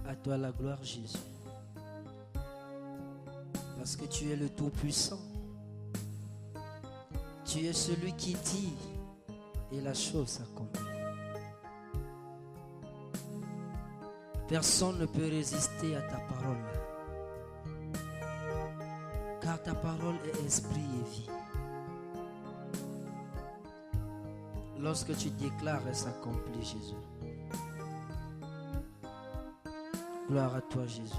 À toi la gloire, Jésus. Parce que tu es le Tout-Puissant. Tu es celui qui dit et la chose s'accomplit. Personne ne peut résister à ta parole. Car ta parole est esprit et vie. Lorsque tu déclares, elle s'accomplit, Jésus. Gloire à toi, Jésus.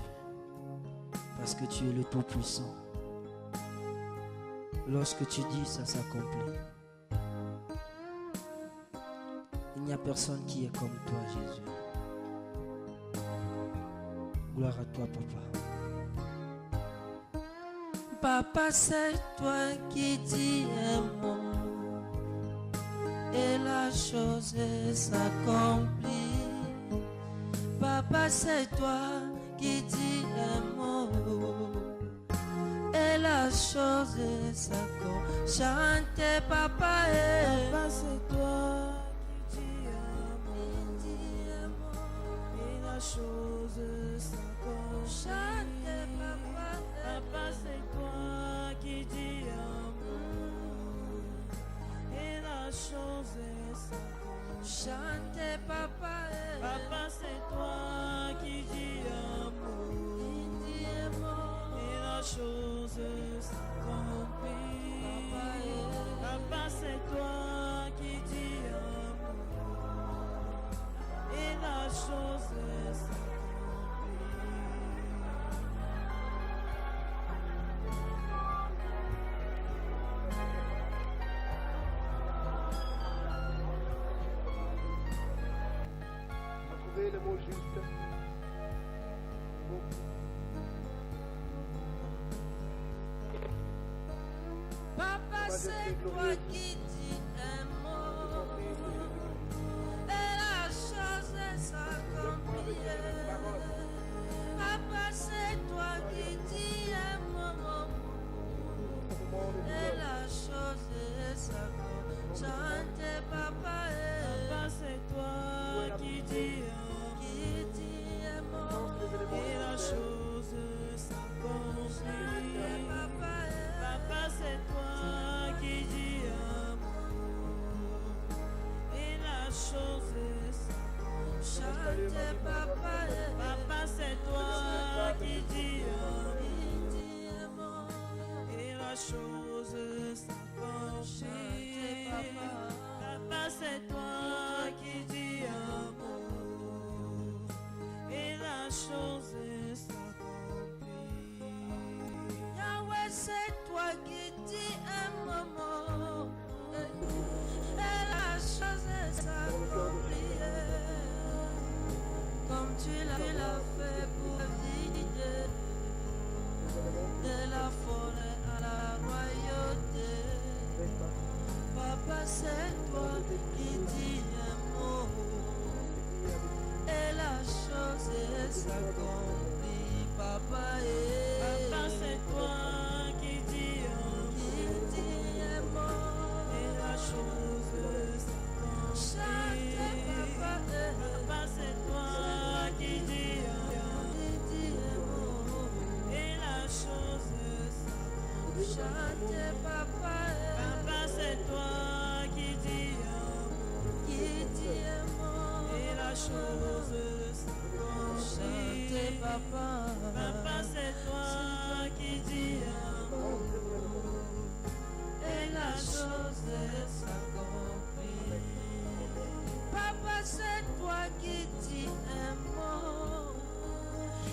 Parce que tu es le Tout-Puissant. Lorsque tu dis, ça s'accomplit. Il n'y a personne qui est comme toi, Jésus. Gloire à toi, Papa. Papa, c'est toi qui dis un mot et la chose s'accomplit. Papa, c'est toi qui dis un mot et la chose s'accomplit. Chantez, papa, Papa, c'est toi qui dis un mot et la chose s'accomplit. chantez, papa, Papa, c'est toi qui dis un mot et la chose s'accomplit. chantez, papa, Papa, c'est toi qui dis un mot et la chose s'accomplit. Papa, c'est toi qui dis un mot et la chose s'accomplit. Trouvez le mot juste. papa, c'est toi qui dis un mot et la chose s'accomplit. Papa, c'est toi qui dis un mot et la chose s'accomplit. Chantez, papa, Papa, c'est toi qui dis un mot et la chose s'accomplit. papa, Papa, c'est toi qui dis un mot et la chose s'accomplit. chantez, papa, Papa, c'est toi qui dis un mot mot. et la chose s'accomplit. Papa, c'est toi qui dis un mot et la chose s'accomplit. Yahweh, c'est toi qui dis un moment et la chose s'accomplit. Comme tu l'as fait pour la vie de la forêt à la royauté. Papa, c'est toi qui dis un mot et la chose s'accomplit. Papa, Papa, c'est toi qui dis un mot et la chose s'accomplit. chantez, Papa, c'est toi qui dis un mot et la chose s'accomplit. chantez, papa, Papa, c'est toi qui dis un mot et la chose s'accomplit. chantez, papa, Papa, c'est toi qui dis et la chose s'accomplit. Papa, c'est toi qui dis un mot.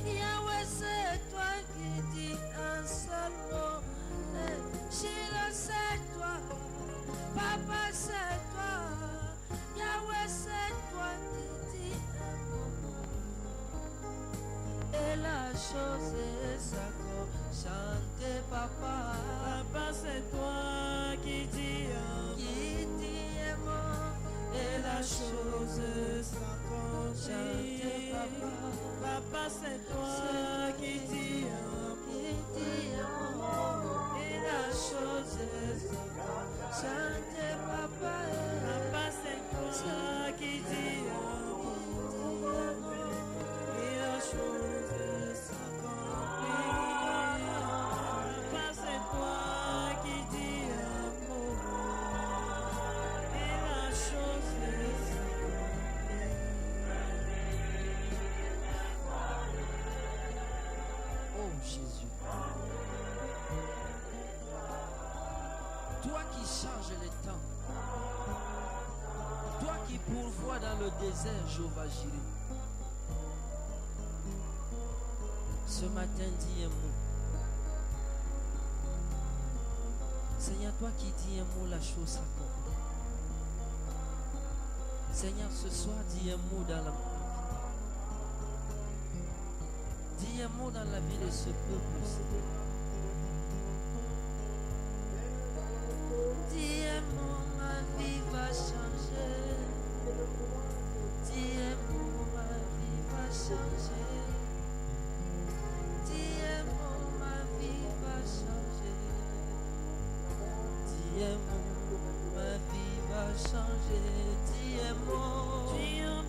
Yahweh, c'est toi qui dis un seul mot. Shiloh, c'est toi. Papa, c'est toi. Yahweh, c'est toi qui dis un mot. Et la chose s'accomplit. Chantez, papa. Papa, c'est toi qui dis Un mot. et la chose s'accomplit. Chantez, papa. Papa, c'est toi qui dis Un mot. et la chose s'accomplit. Chantez, papa. Papa, c'est toi qui dis et la chose Jésus. Toi qui changes les temps. Toi qui pourvois dans le désert, Jéhovah Jireh. Ce matin, dis un mot. Seigneur, toi qui dis un mot, la chose s'accomplit. Seigneur, ce soir, dis un mot dans la vie. Dis un mot dans la vie de ce peuple, Seigneur. Dis un mot, ma vie va changer. Dis un mot, ma vie va changer. Dis un mot, ma vie va changer. Dis un mot, ma vie va changer. Dis un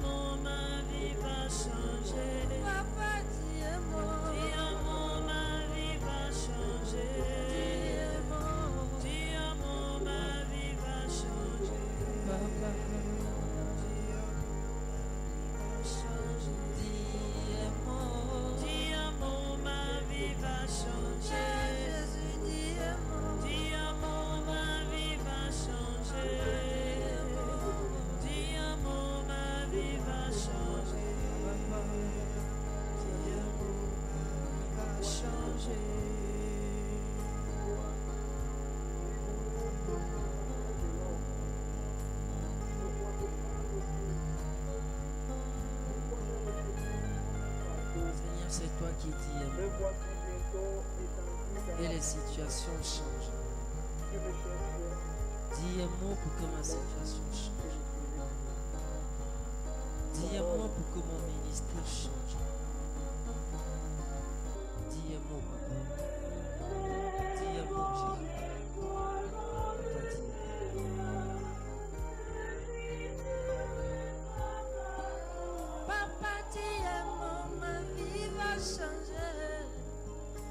mot, ma vie va changer. Papa, dis un mot, ma vie va changer. Dis un mot, ma vie va changer. Papa, dis un mot, ma vie va changer. Jésus, dis un mot, ma vie va changer. Dis un mot, ma vie va changer. Papa, dis un mot, ma vie va changer. Seigneur, c'est toi qui dis un mot. Et les situations changent. Dis un mot pour que ma situation change. Dis un mot pour que mon ministère change. Dis un mot, papa. Dis un mot, Jésus. Papa, dis un mot, ma vie va changer.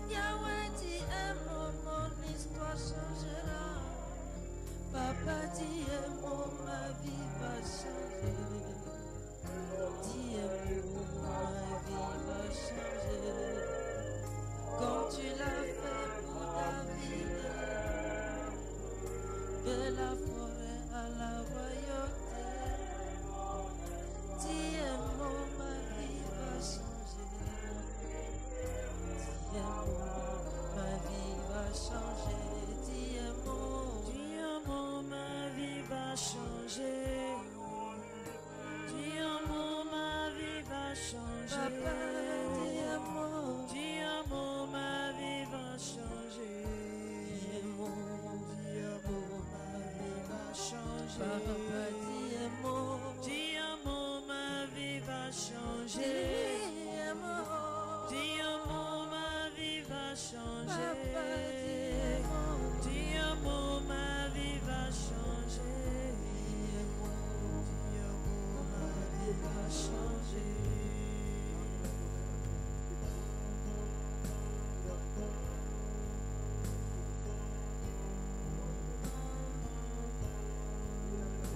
Yahweh, dis un mot, mon histoire changera. Papa, dis un mot, ma vie va changer. Dis un mot, ma vie va changer. Comme tu l'as fait pour David, de la forêt à la royauté. Dis un mot, ma vie va changer. Dis un mot, ma vie va changer. Dis un mot, ma vie va changer. Dis un mot, ma vie va changer. Papa, dis un mot, ma vie va changer. Dis un mot, ma vie va changer. Papa, dis un mot, ma vie va changer. Dis un mot, ma vie va changer. Dis un mot, ma vie va changer. Ma vie va changer.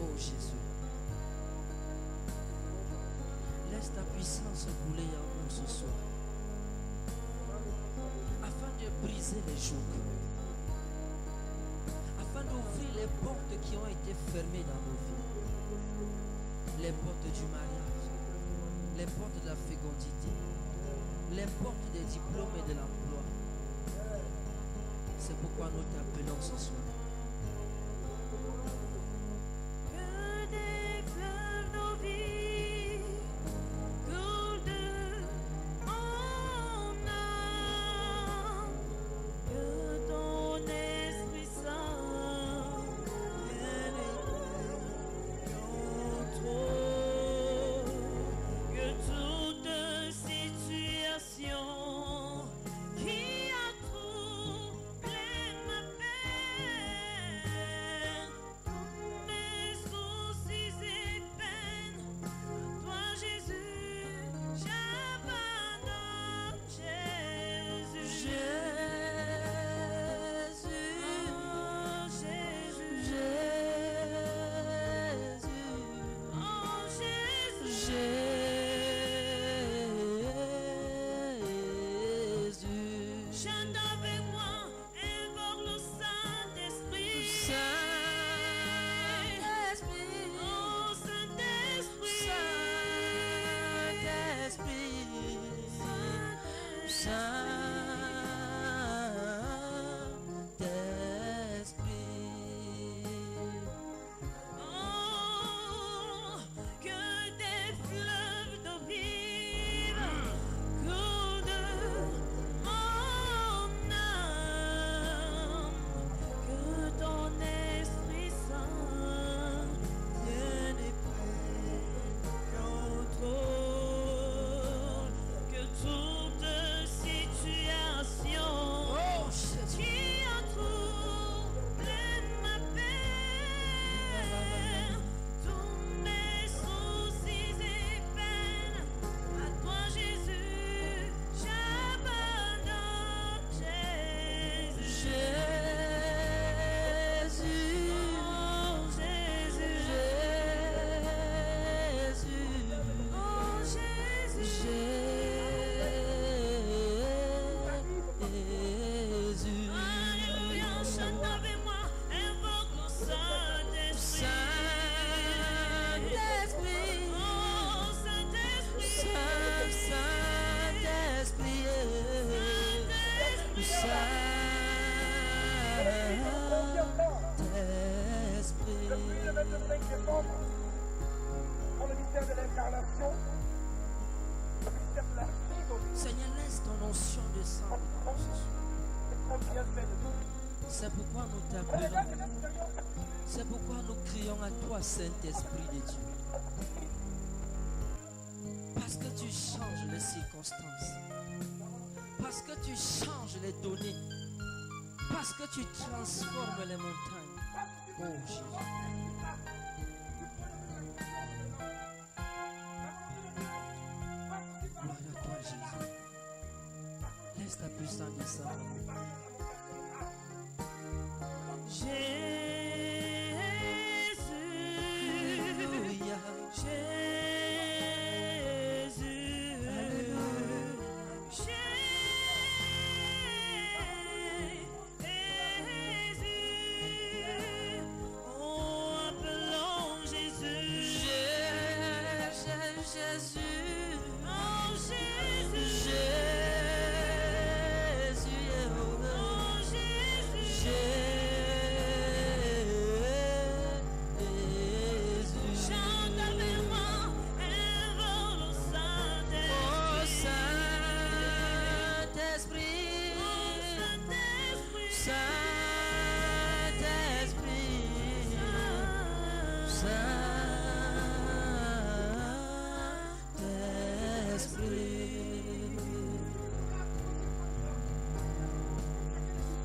Oh Jésus, laisse ta puissance couler en nous ce soir, afin de briser les jougs, afin d'ouvrir les portes qui ont été fermées dans nos vies, les portes du mariage, les portes de la fécondité, les portes des diplômes et de l'emploi. C'est pourquoi nous t'appelons ce soir. Que des fleuves nos vies coulent de en âme, que ton Esprit Saint vienne éclairer notre que toute situation qui a troublé ma paix Seigneur, laisse ton onction descendre. C'est pourquoi nous t'appelons. C'est pourquoi nous crions à toi, Saint-Esprit de Dieu. Parce que tu changes les circonstances. Parce que tu changes les données. Parce que tu transformes les montagnes. Oh Jésus. Gloire à toi, Jésus. Laisse ta puissance descendre. Alléluia.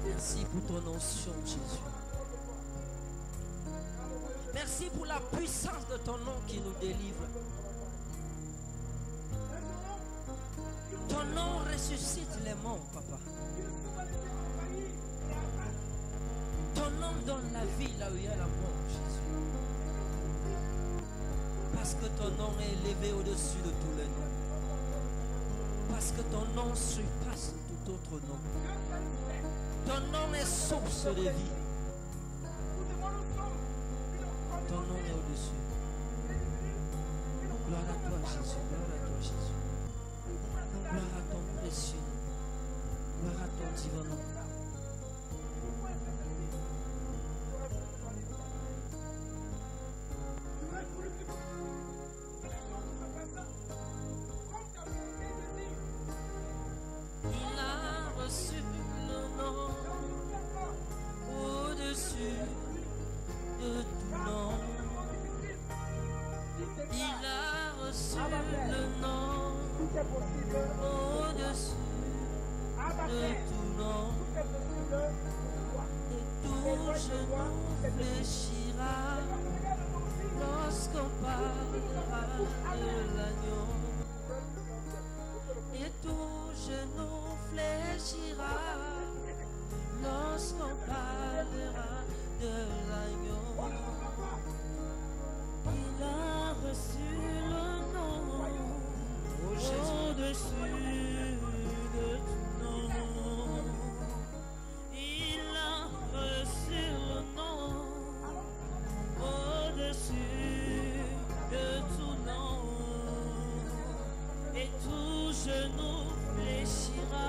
Merci pour ton onction, Jésus. Merci pour la puissance de ton nom qui nous délivre. Ton nom ressuscite les morts, papa. Ton nom donne la vie là où il y a la mort, Jésus. Parce que ton nom est élevé au-dessus de tous les noms. Parce que ton nom surpasse tout autre nom. Ton nom est source de vie. Ton nom est au-dessus. Gloire à toi, Jésus. Gloire à toi, Jésus. Gloire à ton précieux nom. Gloire à ton divin nom. Il a reçu le nom au-dessus de tout nom. Il a reçu le nom au-dessus de tout nom. Et tout genou fléchira lorsqu'on parlera de l'agneau. Et tout genou fléchira lorsqu'on parlera de l'agneau. Il a reçu le nom au-dessus de tout nom. Il a reçu le nom au-dessus de tout nom. Et tout genou fléchira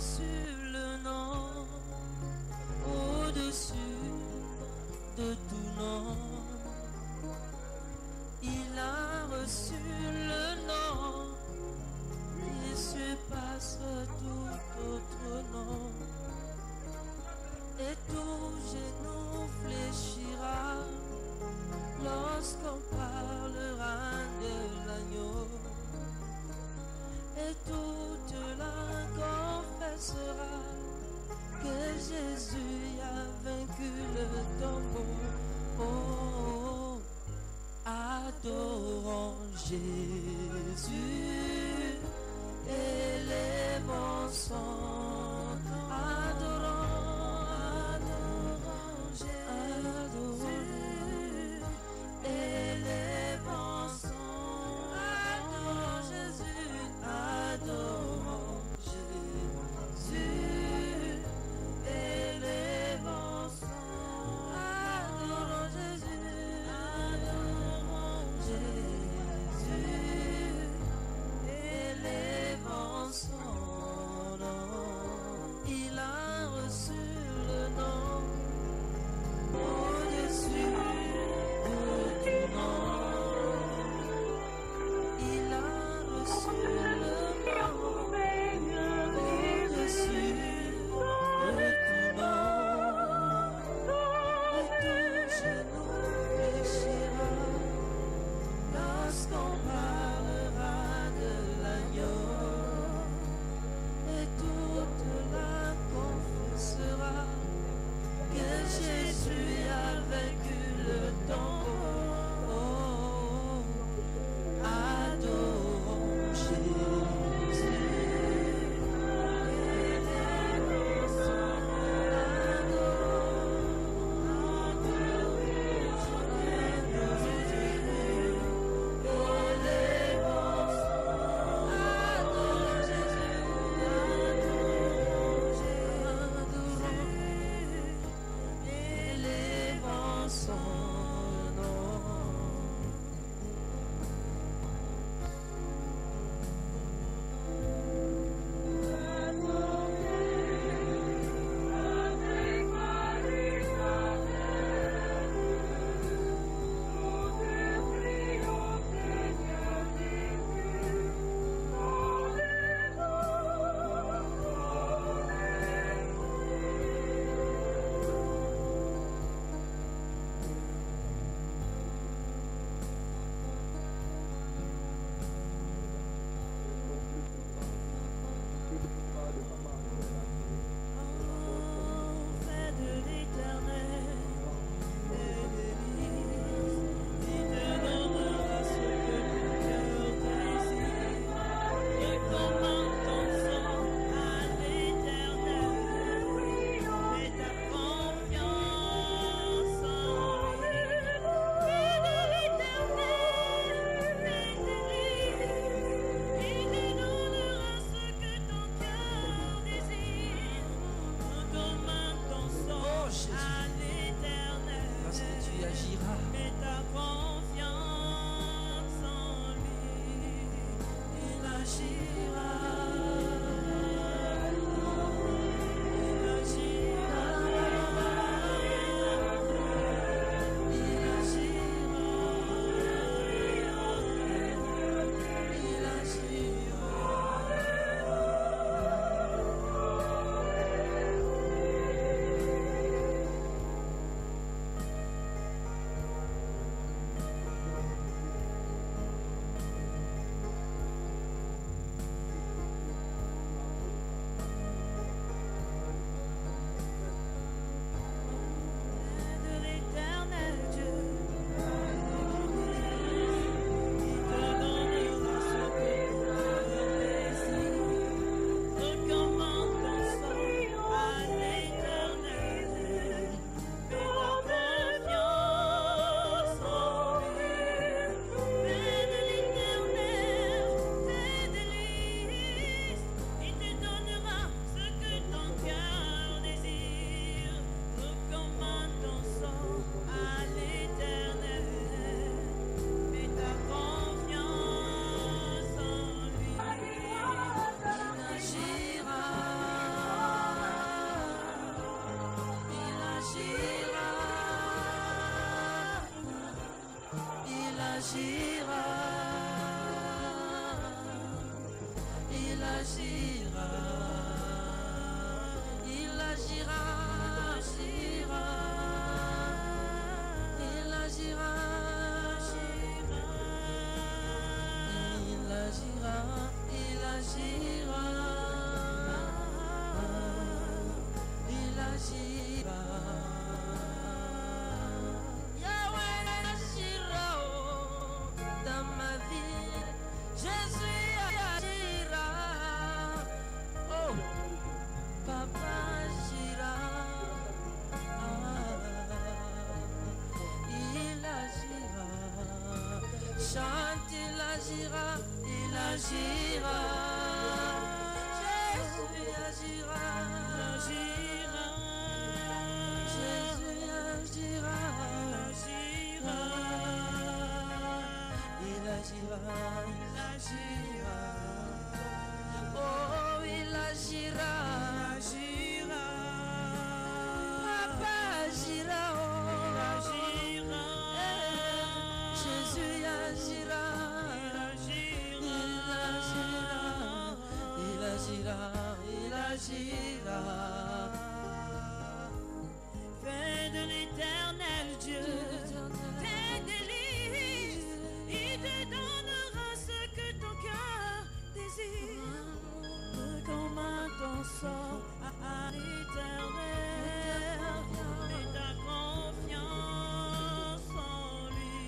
reçu le nom au-dessus de tout nom. Il a reçu le nom qui surpasse tout autre nom. Et tout genou fléchira lorsqu'on parlera de l'agneau. Et toute langue confessera que Jésus a vaincu le tombeau. Oh, adorons Jésus, élevons son nom. Adorons Jésus, élevons son nom. Adorons Jésus, adorons Jésus, élevons son nom. Adorons Jésus, adorons Jésus, agira, il agira, il agira, il agira, il agira, il agira. Yahweh agira dans ma vie. Jésus agira. Oh, Papa agira. Il agira. Chante, il agira. Il agira. Jésus agira. Jésus agira. Il agira. Oh, il agira. Papa agira. Jésus agira. Il agira. Il agira. Fais de l'éternel Dieu tes délices. Il te donnera ce que ton cœur désire. Recommande ton sort à l'éternel. Mets ta confiance en lui.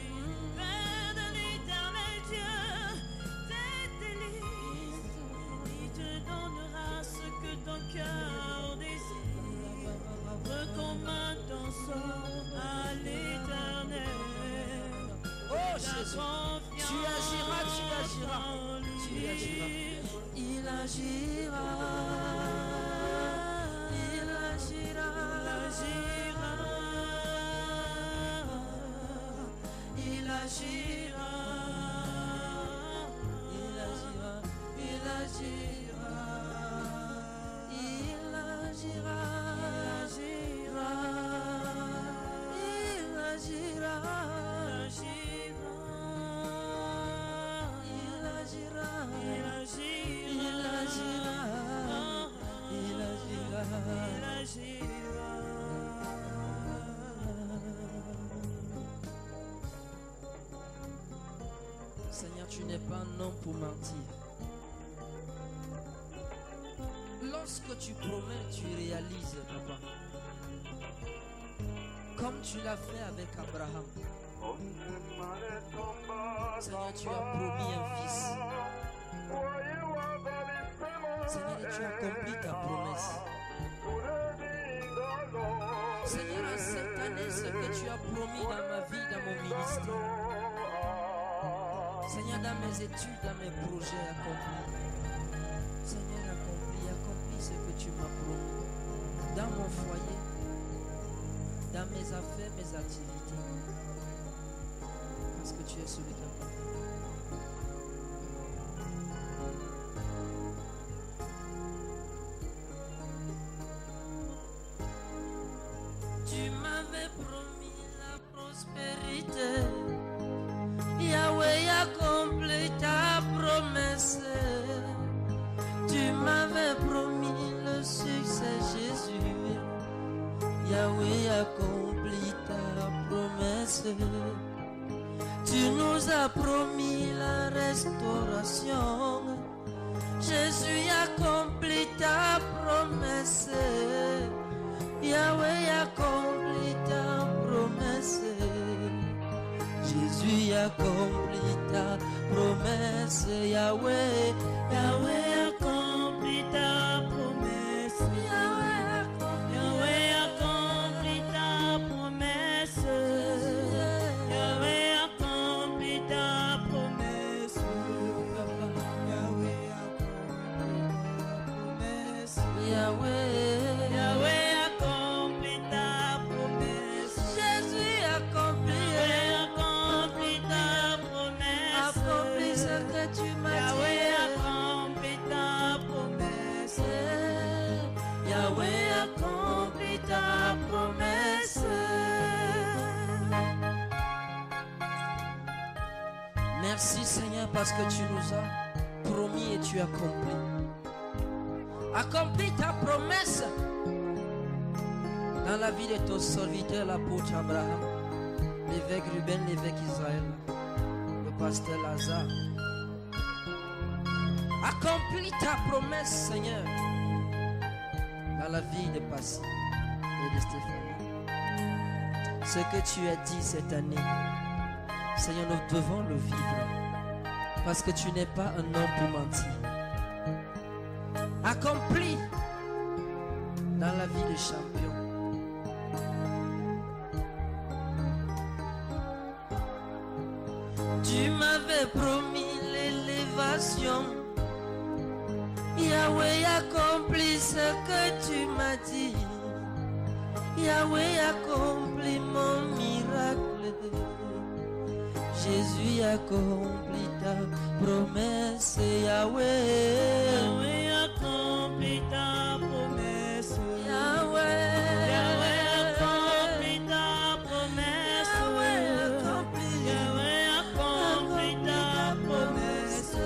Fais de l'éternel Dieu tes délices. Il te donnera ce que ton cœur désire. Recommande ton sort à l'éternel. Oh Jésus, tu agiras, tu agiras, tu agiras. Il agira, il agira, il agira, il agira, il agira, il agira, il agira, il agira, il Seigneur, tu n'es pas un homme pour mentir. Lorsque tu promets, tu réalises, papa. Comme tu l'as fait avec Abraham. Seigneur, tu as promis un fils. Seigneur, et tu accomplis ta promesse. Seigneur, cette année, ce que tu as promis dans ma vie, dans mon ministère. Seigneur, dans mes études, dans mes projets, accomplis. Seigneur, accomplis ce que tu m'as promis. Dans mon foyer, dans mes affaires, mes activités. Parce que tu es celui qui a promis. Tu m'avais promis la prospérité. Yahweh accomplit ta promesse. Tu m'avais promis le succès, Jésus. Yahweh accomplit ta promesse. Tu nous as promis la restauration. Jésus accomplit ta promesse. Yahweh accomplit ta promesse. Jésus accomplit ta promesse. Yahweh, Yahweh accomplit ta promesse. Yahweh accomplit ta promesse. Yahweh accomplit ta promesse. Yahweh accomplit ta promesse. Yahweh. Merci Seigneur parce que tu nous as promis et tu as accompli. Accomplis ta promesse dans la vie de ton serviteur, l'apôtre Abraham, l'évêque Ruben, l'évêque Israël, le pasteur Lazare. Accomplis ta promesse, Seigneur, dans la vie de Passy et de Stéphanie. Ce que tu as dit cette année, Seigneur, nous devons le vivre, parce que tu n'es pas un homme pour mentir. Accomplis dans la vie des champions. Tu m'avais promis l'élévation. Yahweh accomplit ce que tu m'as dit. Yahweh accomplit mon miracle. Jésus accomplit ta promesse. Yahweh, Yahweh accomplit ta promesse. Yahweh, Yahweh accomplit ta promesse. Yahweh accomplit ta promesse.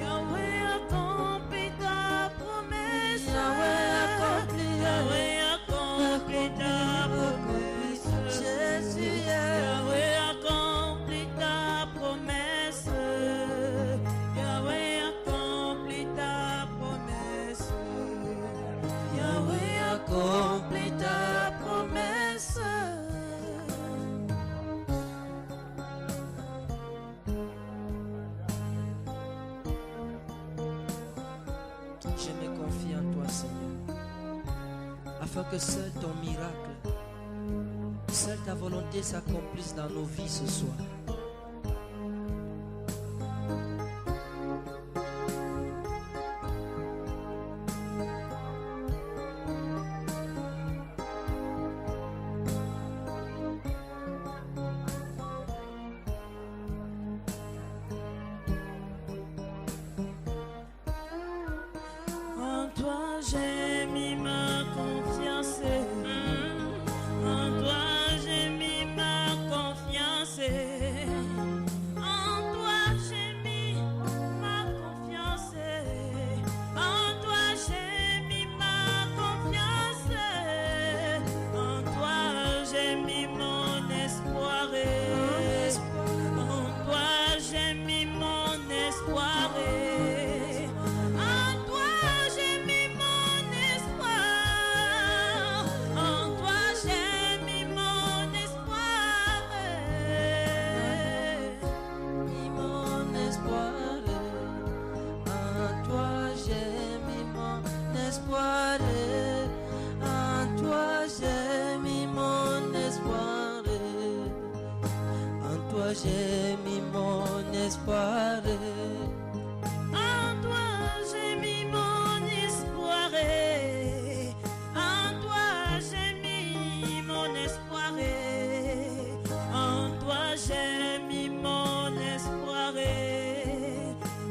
Yahweh accomplit ta promesse. Yahweh accomplit ta promesse. Jésus, Yahweh accomplit ta promesse. Yahweh accomplit ta promesse. Yahweh accomplis ta promesse. Je me confie en toi, Seigneur, afin que seul ton miracle, seule ta volonté s'accomplisse dans nos vies ce soir. En toi j'ai mis ma confiance. En toi j'ai mis ma confiance. En toi j'ai mis ma confiance. En toi j'ai mis ma confiance. En toi j'ai mis mon espoir. En toi j'ai mis mon espoir. En toi j'ai mis mon espoir. En toi j'ai mis mon espoir. Mis mon espoir, en toi j'ai mis mon espoir, en toi j'ai mis mon espoir, en toi j'ai mis mon espoir. En toi j'ai mis mon espoir. En toi j'ai mis mon espoir. En toi j'ai mis mon espoir.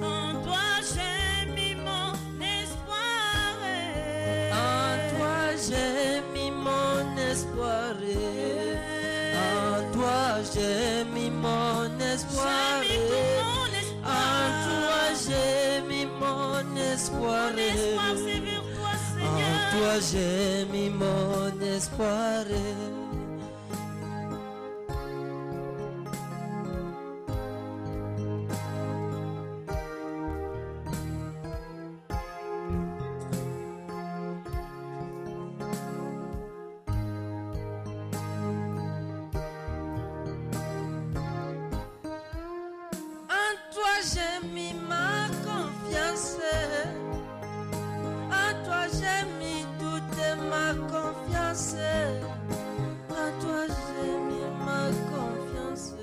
En toi j'ai mis mon espoir. En toi j'ai mis mon espoir, en toi j'ai mis mon espoir, J'ai mis tout mon espoir. en toi j'ai mis mon espoir, Mon espoir c'est vers toi, en Seigneur. toi j'ai mis mon espoir. En toi j'ai mis ma confiance, en toi j'ai mis toute ma confiance, en toi j'ai mis ma confiance.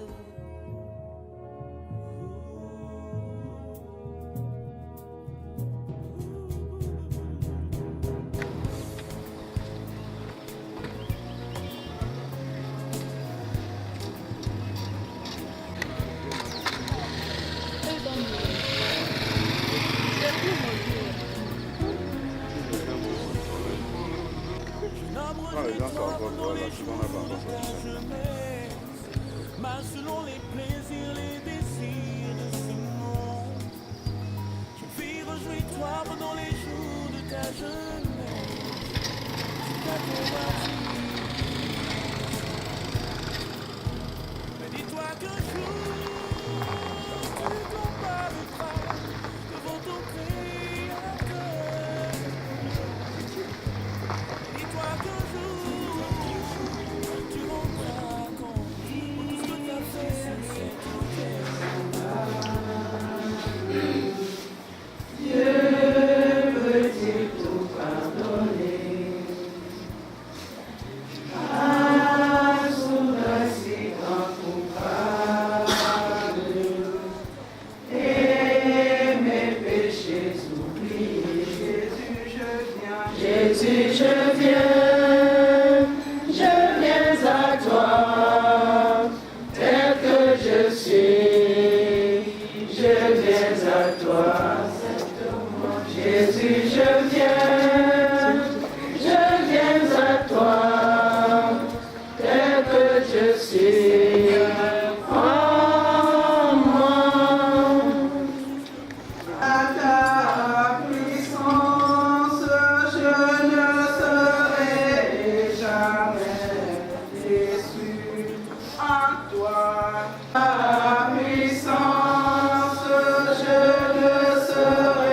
Les gens sont encore là, tu n'en as pas encore sorti. Mal selon les plaisirs, les désirs de ce monde. Je vis, rejouis-toi pendant les jours ta jeunesse, jusqu'à ton baptême. Mais dis-toi qu'un jour, tu comparaîtras devant ton Créateur. Dis-toi qu'un jour, tu rendras compte de tout ce que tu as fait sur ton terre. Dieu peut-il tout pardonner? Ah, sous si grand coupable, et mes péchés oubliés. Jésus, je viens à toi, tel que je suis, je viens à toi. Jésus, je viens à toi, tel que je suis, en moi. À ta puissance, je ne serai jamais déçu. En toi, à ta puissance, je ne serai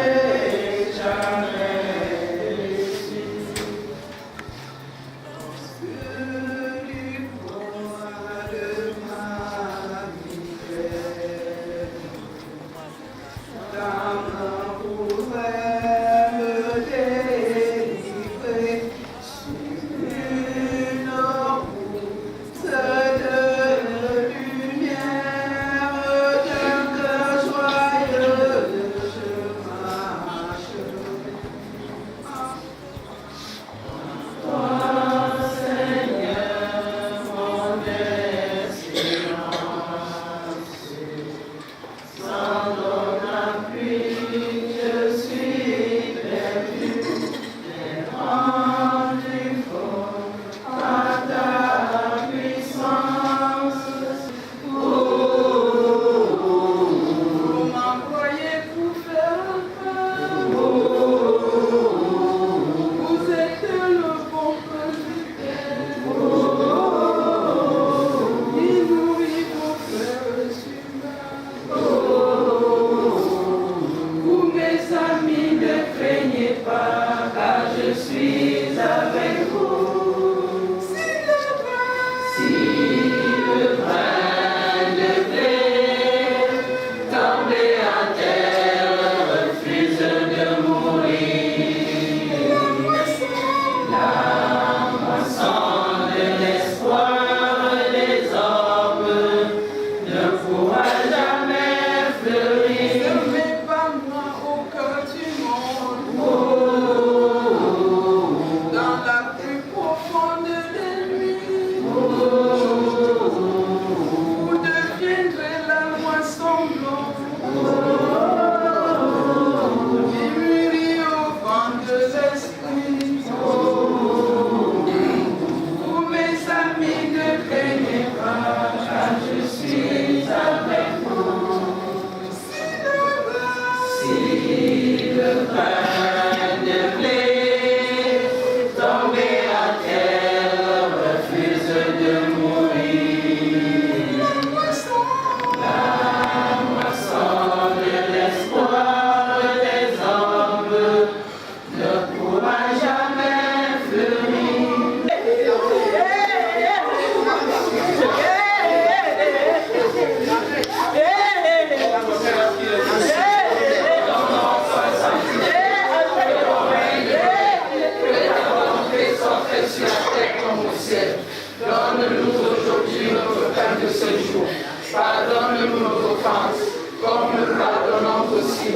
Pardonne-nous nos offenses, comme nous pardonnons aussi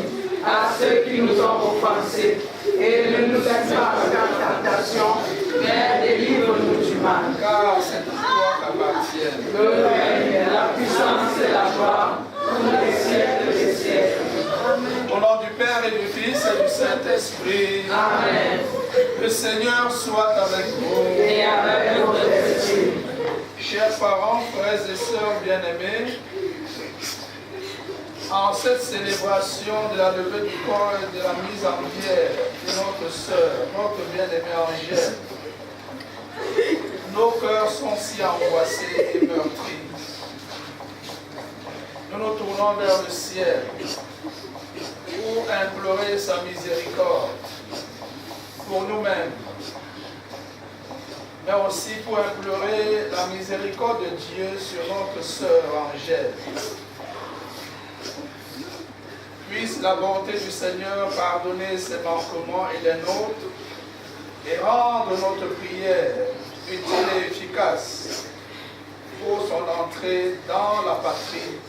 à ceux qui nous ont offensés. Et ne nous laisse pas en tentation, mais délivre-nous du mal. Car c'est toi qu'appartiennent le règne, la puissance et la gloire, pour les siècles des siècles. Au nom du Père et du Fils et du Saint-Esprit. Amen. Le Seigneur soit avec vous. Et avec votre esprit. Chers parents, frères et sœurs bien-aimés, En cette célébration de la levée du corps et de la mise en prière de notre sœur, notre bien-aimée Angèle, nos cœurs sont si angoissés et meurtris. Nous nous tournons vers le ciel pour implorer sa miséricorde pour nous-mêmes, mais aussi pour implorer la miséricorde de Dieu sur notre sœur Angèle. Puisse la bonté du Seigneur pardonner ses manquements et les nôtres et rendre notre prière utile et efficace pour son entrée dans la patrie.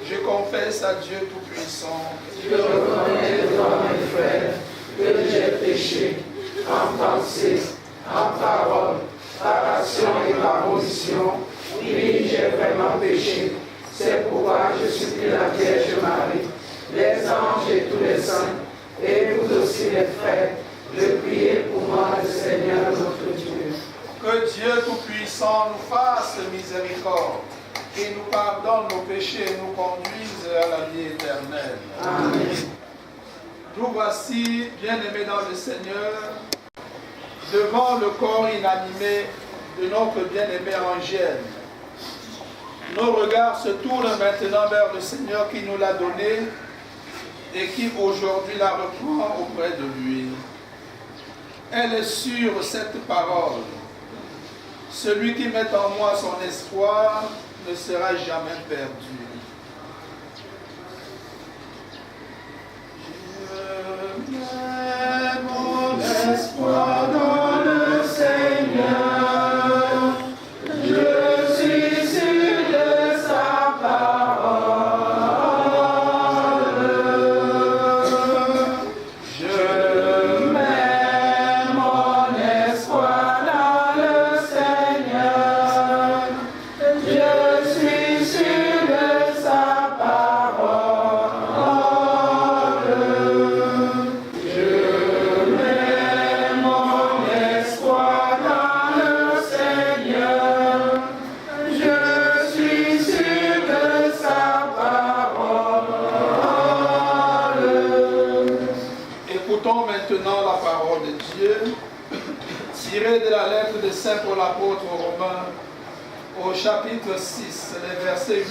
Je confesse à Dieu Tout-Puissant. Je reconnais devant mes frères que j'ai péché en pensée, en parole, par action et par omission. Oui, j'ai vraiment péché. C'est pourquoi je supplie la Vierge Marie, les anges et tous les saints, et vous aussi les frères, de prier pour moi, le Seigneur notre Dieu. Que Dieu Tout-Puissant nous fasse miséricorde et nous pardonne nos péchés et nous conduise à la vie éternelle. Amen. Nous voici, bien-aimés dans le Seigneur, devant le corps inanimé de notre bien-aimée Angèle. Nos regards se tournent maintenant vers le Seigneur qui nous l'a donné et qui aujourd'hui la reprend auprès de lui. Elle est sur cette parole. Celui qui met en moi son espoir ne sera jamais perdu. Je mets mon espoir dans le Seigneur. Je suis sûr de sa parole. Je mets mon espoir dans le Seigneur. Je suis sûr de sa parole. Je mets mon espoir dans le Seigneur. Je suis sûr de sa parole. Écoutons maintenant la parole de Dieu, tirée de la lettre de Saint Paul apôtre aux Romains, au chapitre 6, les versets 8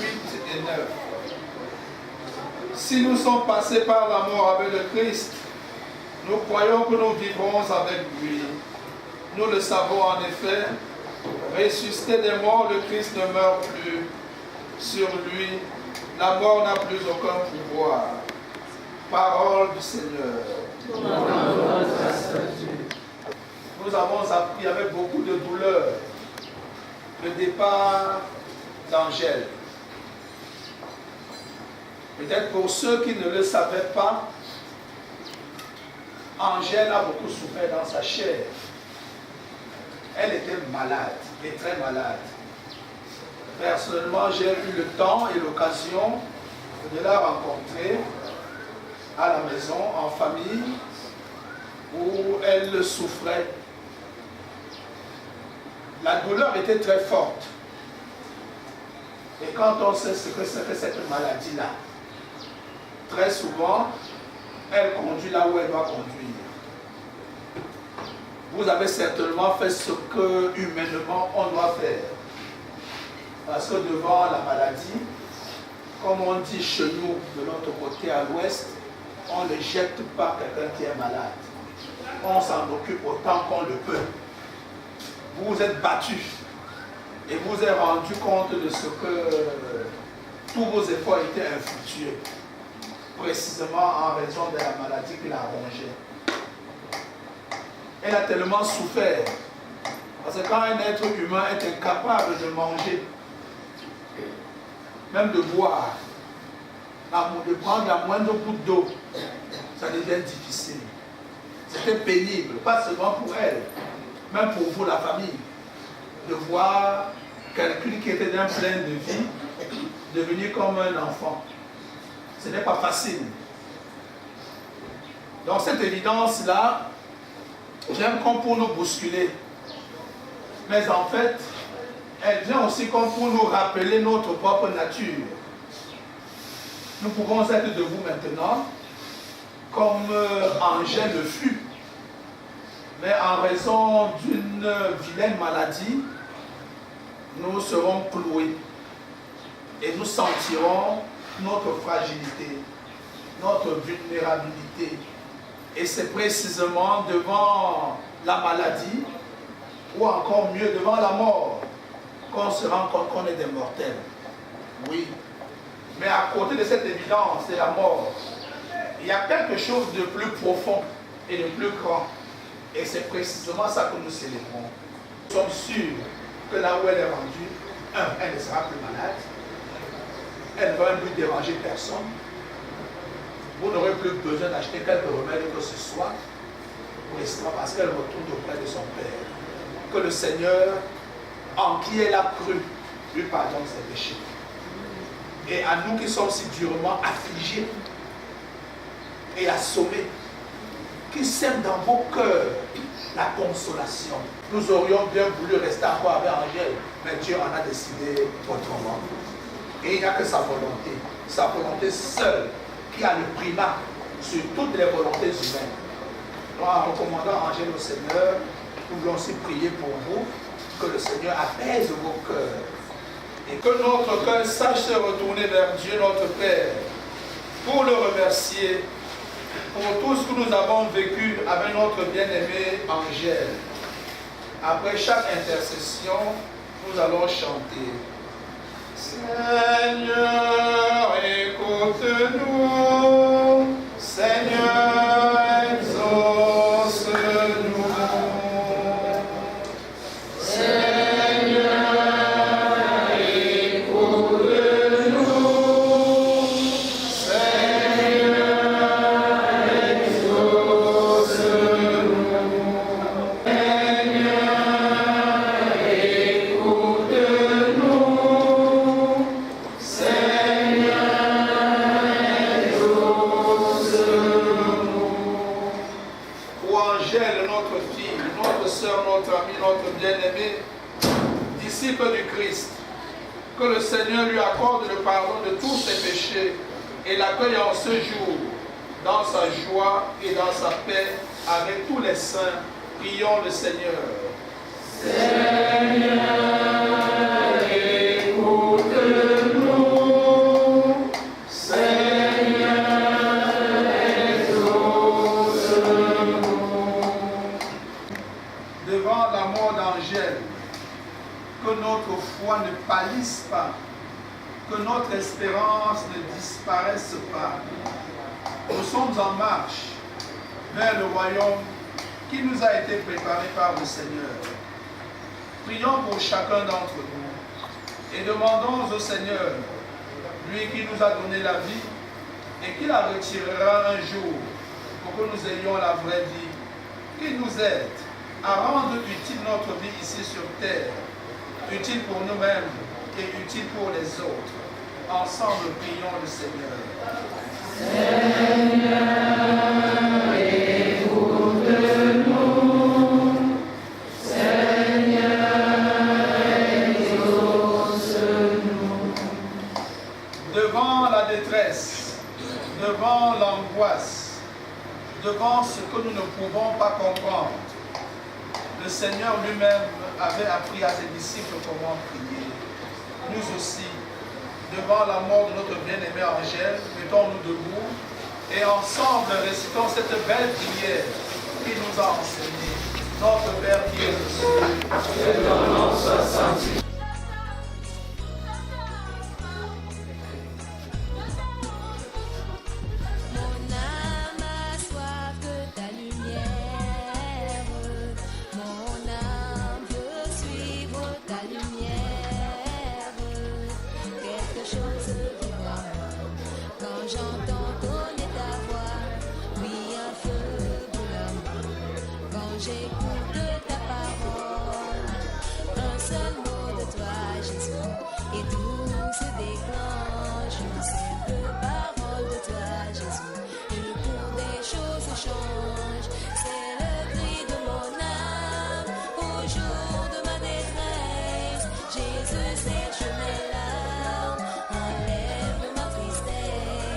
et 9. Si nous sommes passés par la mort avec le Christ, nous croyons que nous vivrons avec lui. Nous le savons en effet, ressuscité des morts, le Christ ne meurt plus. Sur lui, la mort n'a plus aucun pouvoir. Parole du Seigneur. Nous avons appris avec beaucoup de douleur le départ d'Angèle. Peut-être pour ceux qui ne le savaient pas, Angèle a beaucoup souffert dans sa chair. Elle était malade, et très malade. Personnellement, j'ai eu le temps et l'occasion de la rencontrer à la maison, en famille, où elle souffrait. La douleur était très forte. Et quand on sait ce que c'est que cette maladie-là, très souvent, elle conduit là où elle doit conduire. Vous avez certainement fait ce que humainement on doit faire. Parce que devant la maladie, comme on dit chez nous, de l'autre côté à l'ouest, on ne jette pas quelqu'un qui est malade. On s'en occupe autant qu'on le peut. Vous vous êtes battu et vous vous êtes rendu compte de ce que tous vos efforts étaient infructueux, précisément en raison de la maladie qui l'a rongée. Elle a tellement souffert, parce que quand un être humain est incapable de manger, même de boire, de prendre la moindre goutte d'eau, ça devient difficile. C'était pénible, pas seulement pour elle, même pour vous, la famille, de voir quelqu'un qui était d'un plein de vie devenir comme un enfant. Ce n'est pas facile. Donc cette évidence-là, j'aime comme pour nous bousculer. Mais en fait, elle vient aussi comme pour nous rappeler notre propre nature. nous pouvons être debout maintenant, comme Angèle le fut. Mais en raison d'une vilaine maladie, nous serons cloués et nous sentirons notre fragilité, notre vulnérabilité. Et c'est précisément devant la maladie, ou encore mieux devant la mort, qu'on se rend compte qu'on est des mortels. Oui, mais à côté de cette évidence, c'est la mort. Il y a quelque chose de plus profond et de plus grand. Et c'est précisément ça que nous célébrons. Nous sommes sûrs que là où elle est rendue, elle ne sera plus malade. Elle ne va même plus déranger personne. Vous n'aurez plus besoin d'acheter quelques remèdes que ce soit pour l'espoir parce qu'elle retourne auprès de son Père. Que le Seigneur, en qui elle a cru, lui pardonne ses péchés. Et à nous qui sommes si durement affligés et assommés, qui sème dans vos cœurs la consolation. Nous aurions bien voulu rester encore avec Angèle, mais Dieu en a décidé autrement. Et il n'y a que sa volonté seule, qui a le primat sur toutes les volontés humaines. Donc, en recommandant Angèle au Seigneur, nous voulons aussi prier pour vous, que le Seigneur apaise vos cœurs. Et que notre cœur sache se retourner vers Dieu notre Père, pour le remercier pour tout ce que nous avons vécu avec notre bien-aimée Angèle. Après chaque intercession, nous allons chanter. Seigneur, écoute-nous. Seigneur, exauce-nous. Du Christ, que le Seigneur lui accorde le pardon de tous ses péchés et l'accueille en ce jour dans sa joie et dans sa paix avec tous les saints. Prions le Seigneur. Seigneur, écoute-nous. Seigneur, exauce-nous. Devant la mort d'Angèle, que notre foi ne pâlisse pas, que notre espérance ne disparaisse pas. Nous sommes en marche vers le royaume qui nous a été préparé par le Seigneur. Prions pour chacun d'entre nous et demandons au Seigneur, lui qui nous a donné la vie et qui la retirera un jour pour que nous ayons la vraie vie, qu'il nous aide à rendre utile notre vie ici sur terre, utile pour nous-mêmes et utile pour les autres. Ensemble, prions le Seigneur. Seigneur, écoute-nous. Seigneur, exauce-nous. Devant la détresse, devant l'angoisse, devant ce que nous ne pouvons pas comprendre, le Seigneur lui-même avait appris à ses disciples comment prier. Nous aussi, devant la mort de notre bien-aimée Angèle, mettons-nous debout et ensemble récitons cette belle prière qu'il nous a enseignée. Notre Père qui est aux cieux, que ton nom soit sanctifié. Jésus, c'est je mes larmes, enlève ma tristesse.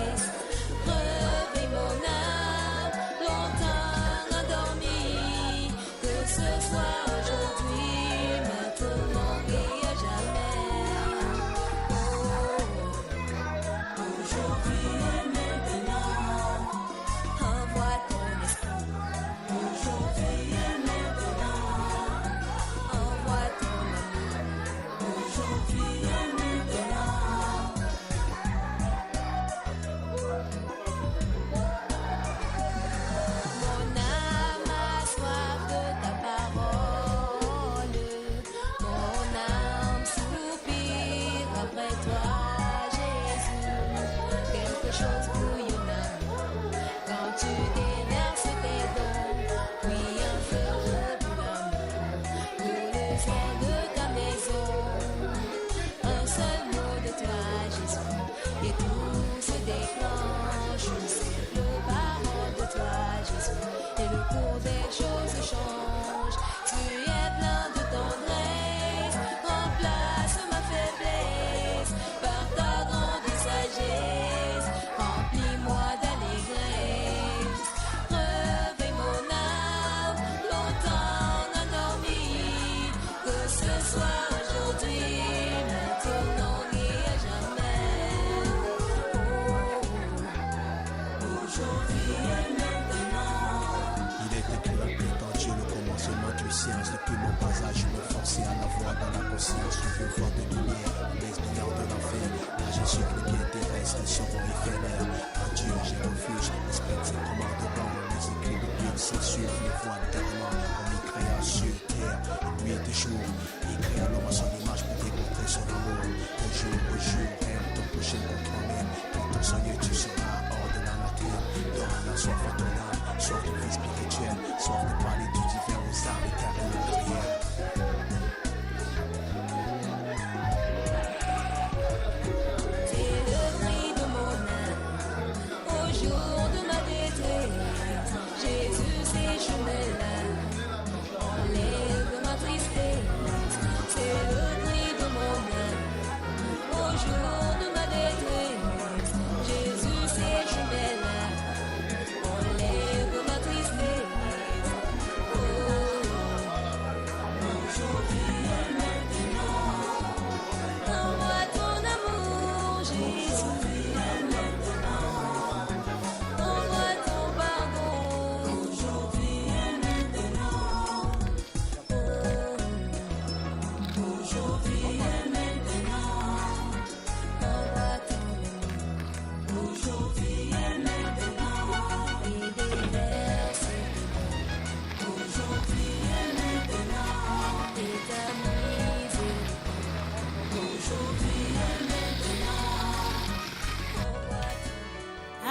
sont cieux, les voiles éternellement, comme il créa cieux, terre, nuit et jour. Il créa l'homme à son image pour démontrer son amour. De jour au jour, aime ton prochain comme toi-même. Pour ton Seigneur, tu seras hors de la nature. Donne la soif à ton âme, soif de vie spirituelle, soif de parler du divin aux âmes éternelles de rien.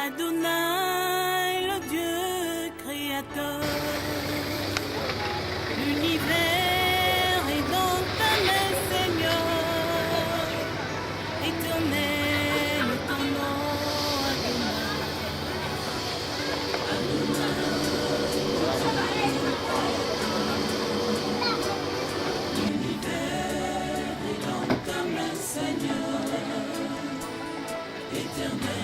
Adonai, le Dieu créateur, l'univers est dans ta main, Seigneur, éternel ton nom, l'univers est dans ta main, Seigneur, éternel.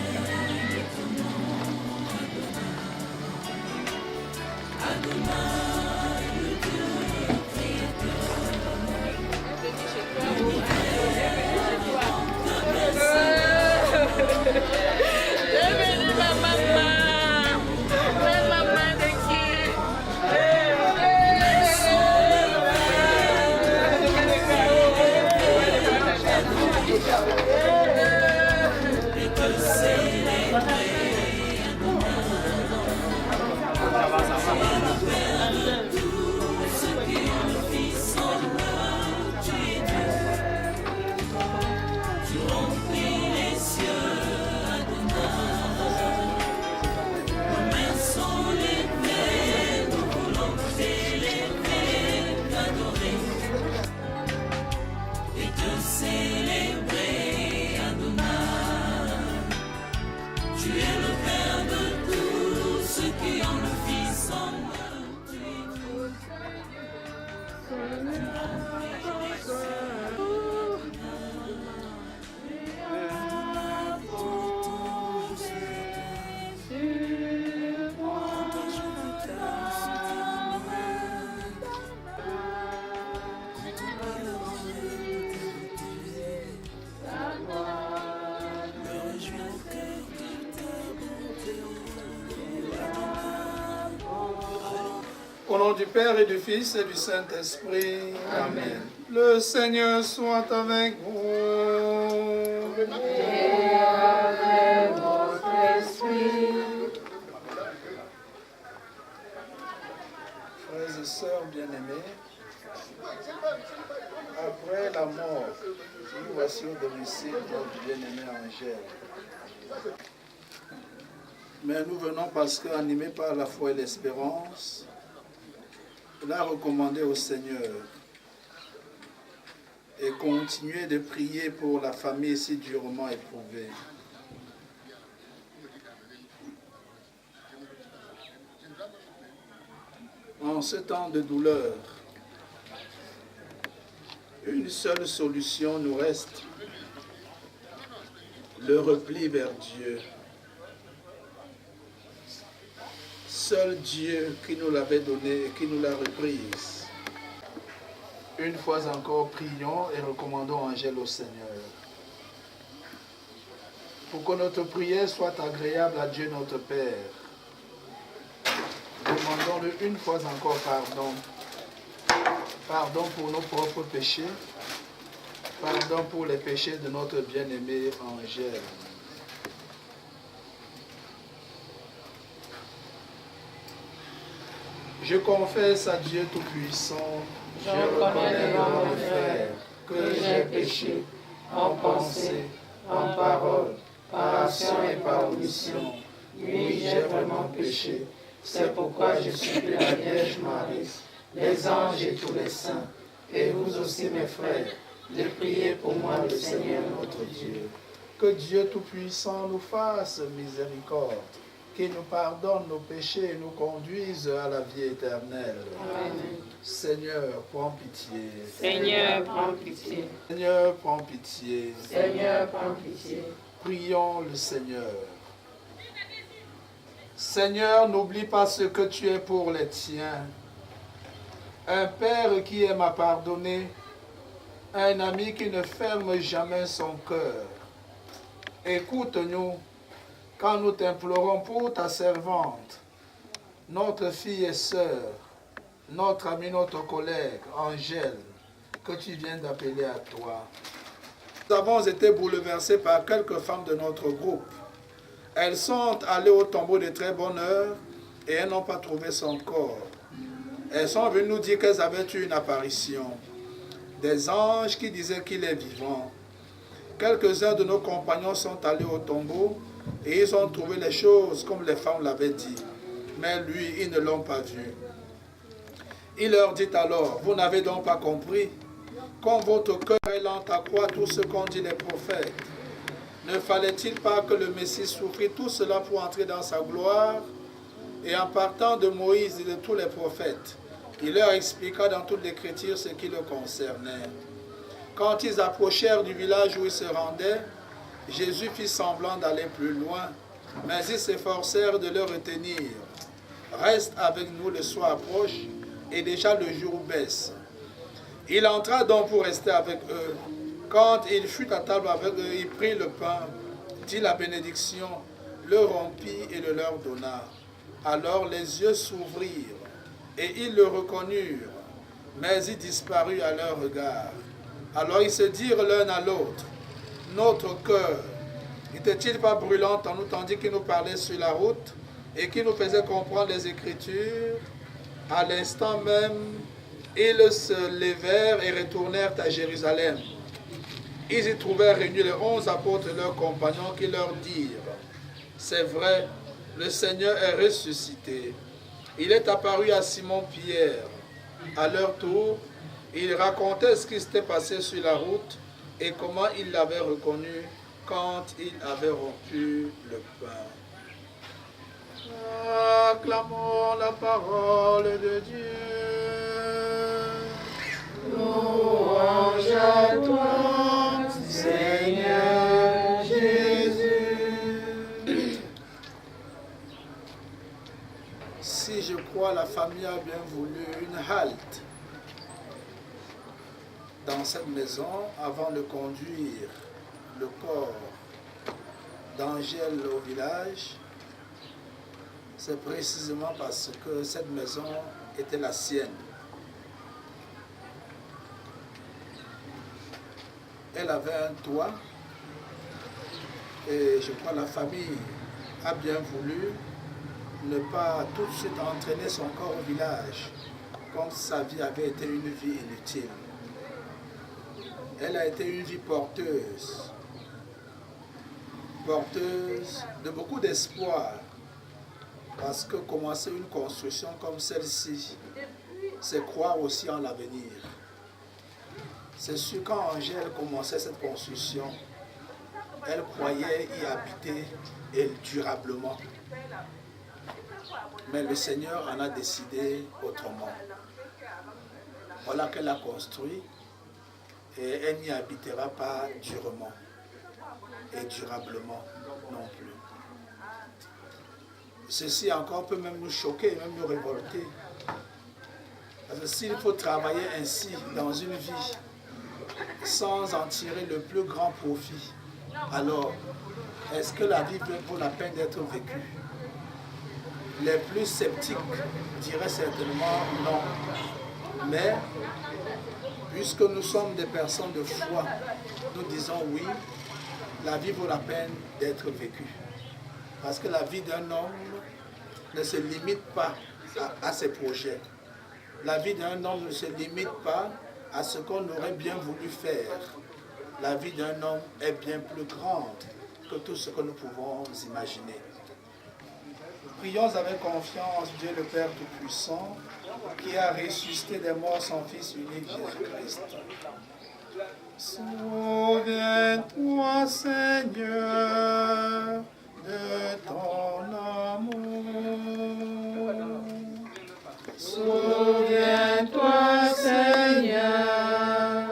Au nom du Père et du Fils et du Saint-Esprit. Amen. Le Seigneur soit avec vous. Et avec votre esprit. Frères et sœurs bien-aimés, après la mort, nous voici au domicile de notre bien-aimée Angèle. Mais nous venons parce qu'animés par la foi et l'espérance, la recommander au Seigneur et continuer de prier pour la famille si durement éprouvée. En ce temps de douleur, une seule solution nous reste, le repli vers Dieu. Seul Dieu qui nous l'avait donné et qui nous l'a reprise. Une fois encore, prions et recommandons Angèle au Seigneur. Pour que notre prière soit agréable à Dieu notre Père, demandons-le une fois encore pardon. Pardon pour nos propres péchés. Pardon pour les péchés de notre bien-aimée Angèle. Je confesse à Dieu Tout-Puissant, Je reconnais devant mes frères que j'ai péché en pensée, en parole, par action et par omission. Oui, j'ai vraiment péché. C'est pourquoi je supplie la Vierge Marie, les anges et tous les saints, et vous aussi mes frères, de prier pour moi le Seigneur notre Dieu. que Dieu Tout-Puissant nous fasse miséricorde, qu'il nous pardonne nos péchés et nous conduise à la vie éternelle. Amen. Seigneur, prends pitié. Seigneur, prends pitié. Seigneur, prends pitié. Seigneur, prends pitié. Prions le Seigneur. Seigneur, n'oublie pas ce que tu es pour les tiens. Un Père qui aime à pardonner, un ami qui ne ferme jamais son cœur. Écoute-nous quand nous t'implorons pour ta servante, notre fille et sœur, notre amie, notre collègue, Angèle, que tu viens d'appeler à toi. Nous avons été bouleversés par quelques femmes de notre groupe. Elles sont allées au tombeau de très bonne heure et elles n'ont pas trouvé son corps. Elles sont venues nous dire qu'elles avaient eu une apparition. Des anges qui disaient qu'il est vivant. Quelques-uns de nos compagnons sont allés au tombeau et ils ont trouvé les choses comme les femmes l'avaient dit. Mais lui, ils ne l'ont pas vu. Il leur dit alors, vous n'avez donc pas compris? Quand votre cœur est lent à croire tout ce qu'ont dit les prophètes, ne fallait-il pas que le Messie souffrit tout cela pour entrer dans sa gloire? Et en partant de Moïse et de tous les prophètes, il leur expliqua dans toute l'Écriture ce qui le concernait. Quand ils approchèrent du village où ils se rendaient, Jésus fit semblant d'aller plus loin, mais ils s'efforcèrent de le retenir. Reste avec nous, le soir approche, et déjà le jour baisse. Il entra donc pour rester avec eux. Quand il fut à table avec eux, il prit le pain, dit la bénédiction, le rompit et le leur donna. Alors les yeux s'ouvrirent, et ils le reconnurent, mais il disparut à leur regard. Alors ils se dirent l'un à l'autre, notre cœur n'était-il pas brûlant en nous tandis qu'il nous parlait sur la route et qu'il nous faisait comprendre les Écritures? À l'instant même, ils se levèrent et retournèrent à Jérusalem. Ils y trouvèrent réunis les 11 apôtres et leurs compagnons qui leur dirent, c'est vrai, le Seigneur est ressuscité. Il est apparu à Simon-Pierre. À leur tour, ils racontaient ce qui s'était passé sur la route et comment ils l'avaient reconnu quand il avait rompu le pain. Acclamons la parole de Dieu. Louange à toi, Seigneur Jésus. Si je crois, la famille a bien voulu une halte dans cette maison avant de conduire le corps d'Angèle au village. C'est précisément parce que cette maison était la sienne. Elle avait un toit et je crois la famille a bien voulu ne pas tout de suite entraîner son corps au village, comme sa vie avait été une vie inutile. Elle a été une vie porteuse de beaucoup d'espoir, parce que commencer une construction comme celle-ci, c'est croire aussi en l'avenir. C'est sûr, quand Angèle commençait cette construction, elle croyait y habiter et durablement. Mais le Seigneur en a décidé autrement. Voilà qu'elle a construit et elle n'y habitera pas durement et durablement non plus. Ceci encore peut même nous choquer, même nous révolter. Parce que s'il faut travailler ainsi dans une vie sans en tirer le plus grand profit, alors est-ce que la vie vaut la peine d'être vécue? Les plus sceptiques diraient certainement non. Mais puisque nous sommes des personnes de foi, nous disons oui, la vie vaut la peine d'être vécue. Parce que la vie d'un homme ne se limite pas à ses projets. La vie d'un homme ne se limite pas à ce qu'on aurait bien voulu faire. La vie d'un homme est bien plus grande que tout ce que nous pouvons imaginer. Prions avec confiance Dieu le Père Tout-Puissant qui a ressuscité des morts son Fils unique Jésus-Christ. Souviens-toi, Seigneur, de ton amour. Souviens-toi, Seigneur,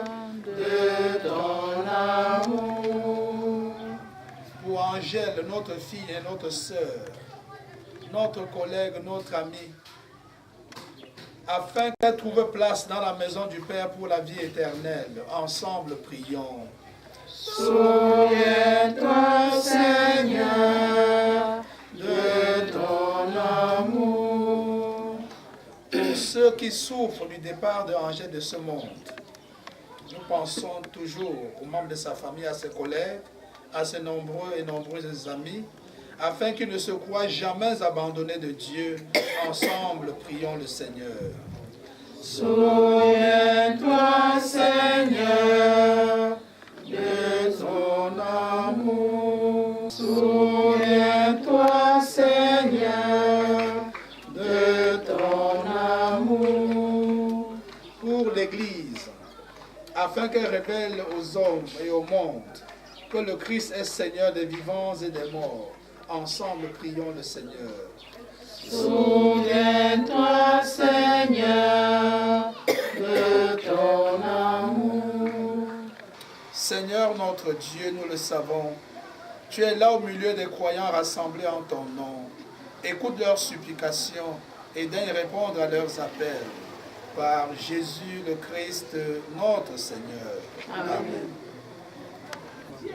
de ton amour. Pour Angèle, notre fille et notre sœur, notre collègue, notre amie, afin qu'elle trouve place dans la maison du Père pour la vie éternelle. Ensemble, prions. Souviens-toi, Seigneur, de ton amour. Pour ceux qui souffrent du départ de Angèle de ce monde, nous pensons toujours aux membres de sa famille, à ses collègues, à ses nombreux et nombreuses amis, afin qu'ils ne se croient jamais abandonnés de Dieu. Ensemble, prions le Seigneur. Souviens-toi, Seigneur, de ton amour. Souviens-toi, Seigneur, de ton amour. Pour l'Église, afin qu'elle révèle aux hommes et au monde que le Christ est Seigneur des vivants et des morts. Ensemble, prions le Seigneur. Souviens-toi, Seigneur, de ton amour. Seigneur notre Dieu, nous le savons, tu es là au milieu des croyants rassemblés en ton nom. Écoute leurs supplications et daigne répondre à leurs appels. Par Jésus le Christ, notre Seigneur. Amen.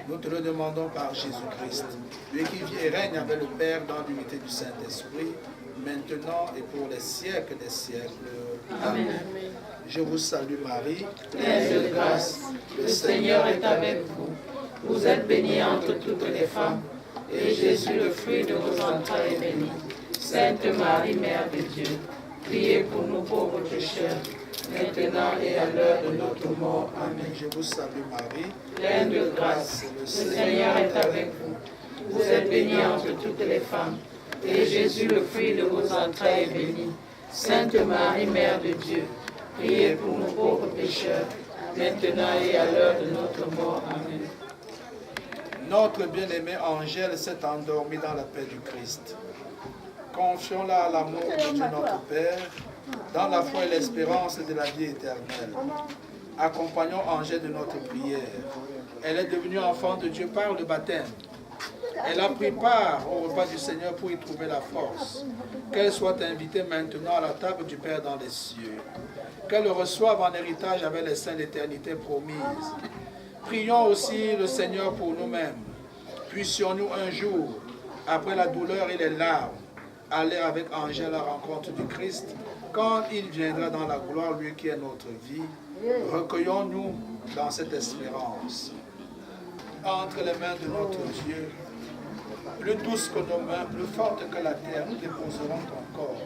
Nous te le demandons par Jésus-Christ, lui qui vit et règne avec le Père dans l'unité du Saint-Esprit, maintenant et pour les siècles des siècles. Amen. Amen. Je vous salue Marie, pleine de grâce, le Seigneur est avec vous. Vous êtes bénie entre toutes les femmes, et Jésus, le fruit de vos entrailles, est béni. Sainte Marie, Mère de Dieu, priez pour nous pauvres pécheurs, maintenant et à l'heure de notre mort. Amen. Je vous salue Marie, pleine de grâce, le Seigneur est avec vous. Vous êtes bénie entre toutes les femmes, et Jésus, le fruit de vos entrailles, est béni. Sainte Marie, Mère de Dieu, priez pour nous pauvres pécheurs, maintenant et à l'heure de notre mort. Amen. Notre bien-aimée Angèle s'est endormie dans la paix du Christ. Confions-la à l'amour de Dieu notre Père, dans la foi et l'espérance de la vie éternelle. Accompagnons Angèle de notre prière. Elle est devenue enfant de Dieu par le baptême. Elle a pris part au repas du Seigneur pour y trouver la force. Qu'elle soit invitée maintenant à la table du Père dans les cieux. Qu'elle reçoive en héritage avec les saints l'éternité promise. Prions aussi le Seigneur pour nous-mêmes. Puissions-nous un jour, après la douleur et les larmes, aller avec Angèle à la rencontre du Christ, quand il viendra dans la gloire, lui qui est notre vie. Recueillons-nous dans cette espérance. Entre les mains de notre Dieu, plus douce que nos mains, plus forte que la terre, nous déposerons ton corps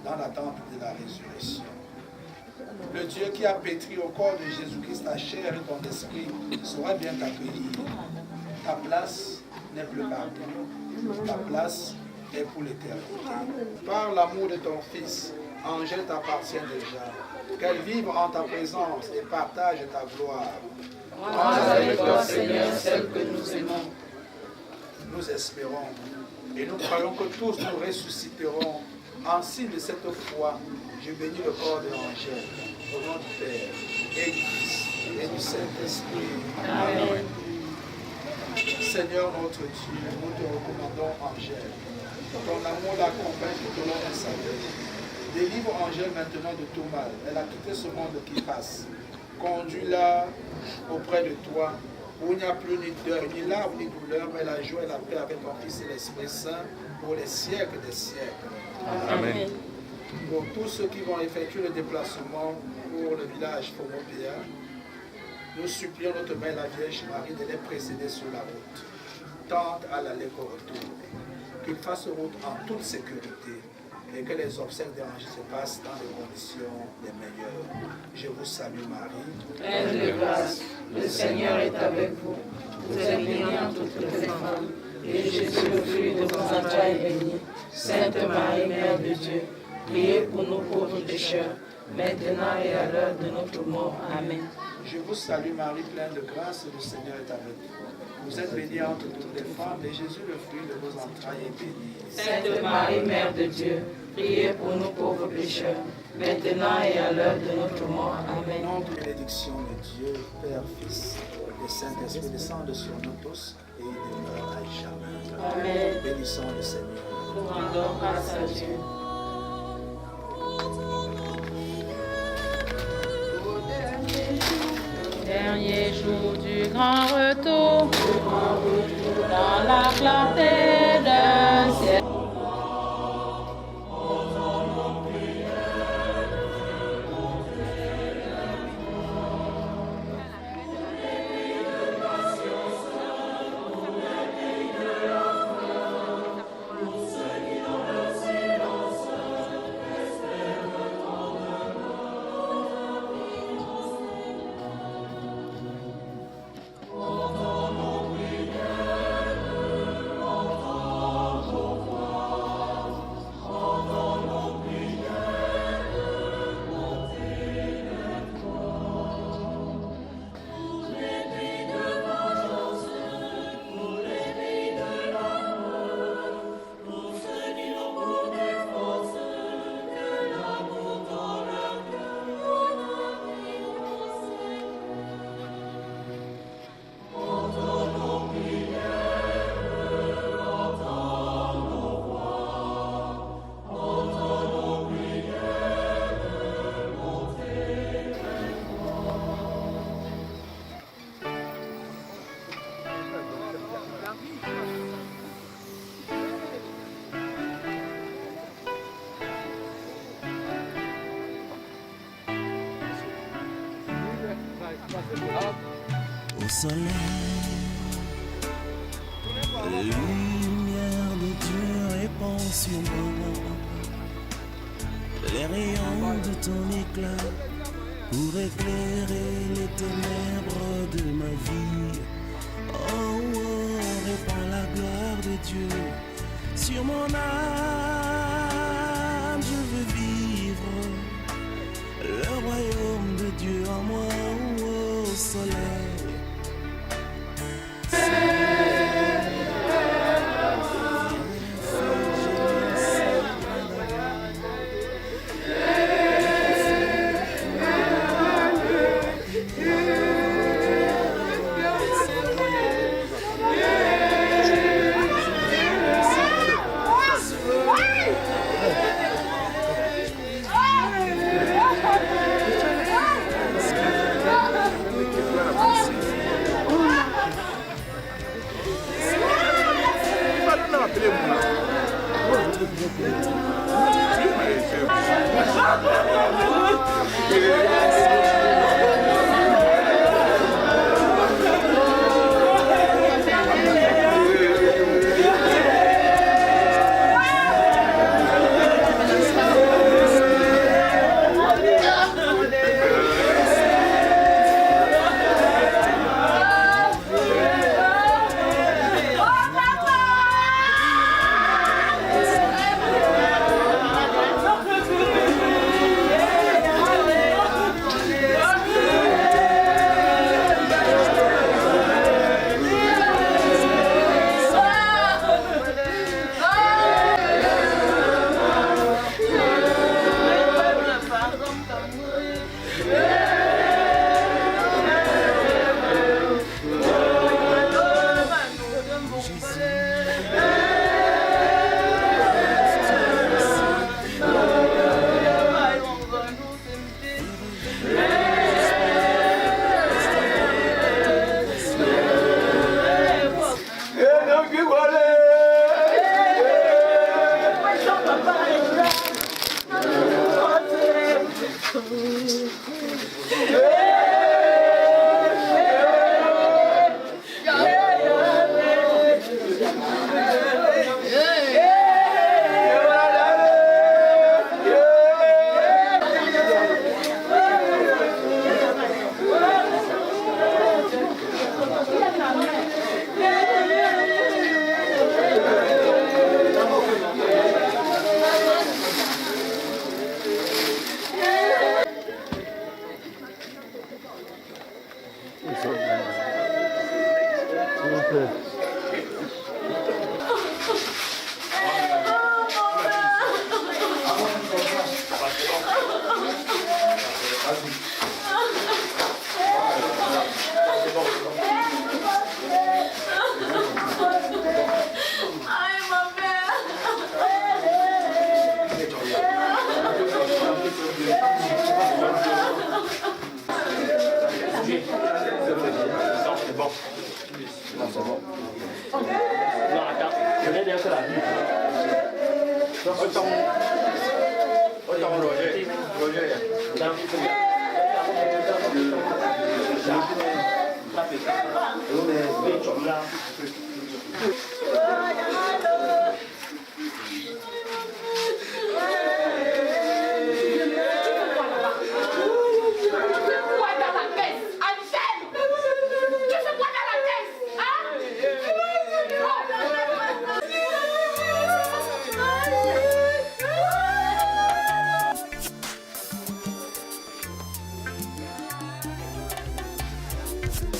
dans l'attente de la résurrection. Le Dieu qui a pétri au corps de Jésus-Christ ta chair et ton esprit saura bien t'accueillir. Ta place n'est plus parmi nous. Ta place est pour l'éternité. Par l'amour de ton Fils, Angèle t'appartient déjà. Qu'elle vive en ta présence et partage ta gloire. Prends avec toi, Seigneur, celle que nous aimons. Nous espérons et nous croyons que tous nous ressusciterons. En signe de cette foi, je bénis le corps de l'Angèle, au nom du Père, et du Fils, et du Saint-Esprit. Amen. Seigneur notre Dieu, nous te recommandons Angèle. Ton amour l'accompagne tout au long de sa vie. Délivre Angèle maintenant de tout mal. Elle a quitté ce monde qui passe. Conduis-la auprès de toi, où il n'y a plus ni deuil, ni larmes, ni douleur, mais la joie et la paix avec ton Fils et l'Esprit Saint pour les siècles des siècles. Amen. Pour tous ceux qui vont effectuer le déplacement pour le village Fomopéa, nous supplions notre Mère la Vierge Marie de les précéder sur la route, tant à l'aller qu'au retour. Qu'ils fassent route en toute sécurité et que les obsèques des anges se passent dans des conditions les meilleures. Je vous salue Marie. Pleine de grâce, le Seigneur est avec vous. Vous êtes bénie entre toutes les femmes, et Jésus, le fruit de vos entrailles, est béni. Sainte Marie, Mère de Dieu, priez pour nous pauvres pécheurs, maintenant et à l'heure de notre mort. Amen. Je vous salue Marie, pleine de grâce, le Seigneur est avec vous. Vous êtes bénie entre toutes les femmes, et Jésus, le fruit de vos entrailles, est béni. Sainte Marie, Mère de Dieu, priez pour nous pauvres pécheurs, maintenant et à l'heure de notre mort. Amen. Nom de bénédiction de Dieu, Père, Fils et Saint-Esprit descendent sur nous tous et demeurent à jamais. Amen. Bénissons le Seigneur. Nous rendons grâce à Dieu. Dernier jour du grand retour, dans la clarté d'un ciel. Au soleil, lumière de Dieu répand sur moi les rayons de ton éclat pour éclairer les ténèbres de ma vie. Oh, oh, répand la gloire de Dieu sur mon âme, je veux vivre le royaume de Dieu en moi. Oh, au soleil.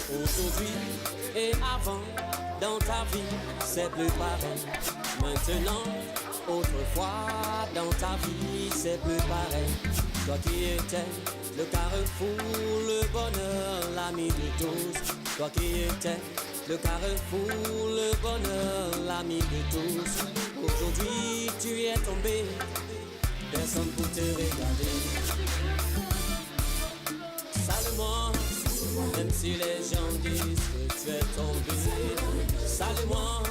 Aujourd'hui et avant, dans ta vie, c'est plus pareil. Maintenant, autrefois, dans ta vie, c'est plus pareil. Toi qui étais le carrefour, le bonheur, l'ami de tous. Toi qui étais le carrefour, le bonheur, l'ami de tous. Aujourd'hui, tu es tombé, personne pour te regarder. Salement, même si les gens disent que tu es tombé. Salut-moi,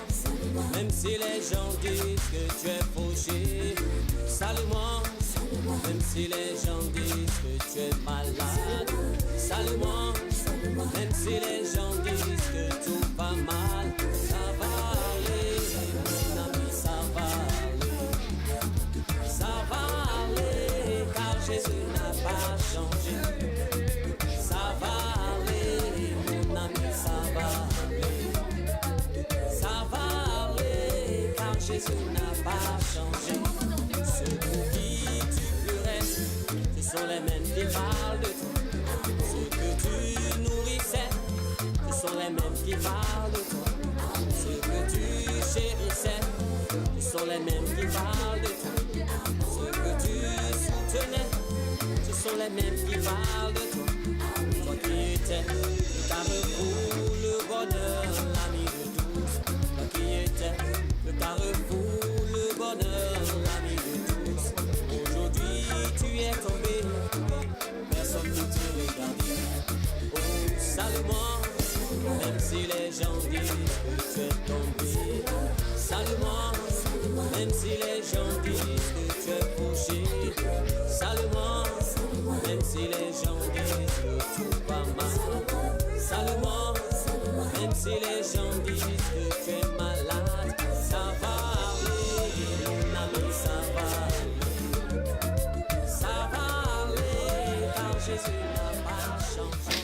même si les gens disent que tu es fauché. Salut-moi, même si les gens disent que tu es malade. Salut-moi, même si les gens disent que tout va mal. Ça va aller, mon ami, ça va aller. Ça va aller, car Jésus n'a pas changé. Ça va aller, mon ami, ça va aller. Ça va aller, car Jésus n'a pas changé. Ceux pour qui tu pleurais, ce sont les mêmes qui parlent de toi. Ceux que tu nourrissais, ce sont les mêmes qui parlent de toi. Ceux que tu chérissais, ce sont les mêmes qui parlent de toi. Ceux que tu soutenais, ce sont les mêmes qui parlent de toi. Toi qui étais le carrefour, le bonheur, l'ami de tous. Toi qui étais le carrefour, le bonheur, l'ami de tous. Aujourd'hui tu es tombé, personne ne te regarde. Oh, salut-moi, même si les gens disent que tu es tombé. Salut-moi, même si les gens disent que tu es fauché. Salut-moi, même si les gens disent que tout va mal. Salut-moi, même si les gens disent que tu es malade. Ça va aller, mon ami, ça va aller. Ça va aller, car Jésus n'a pas changé.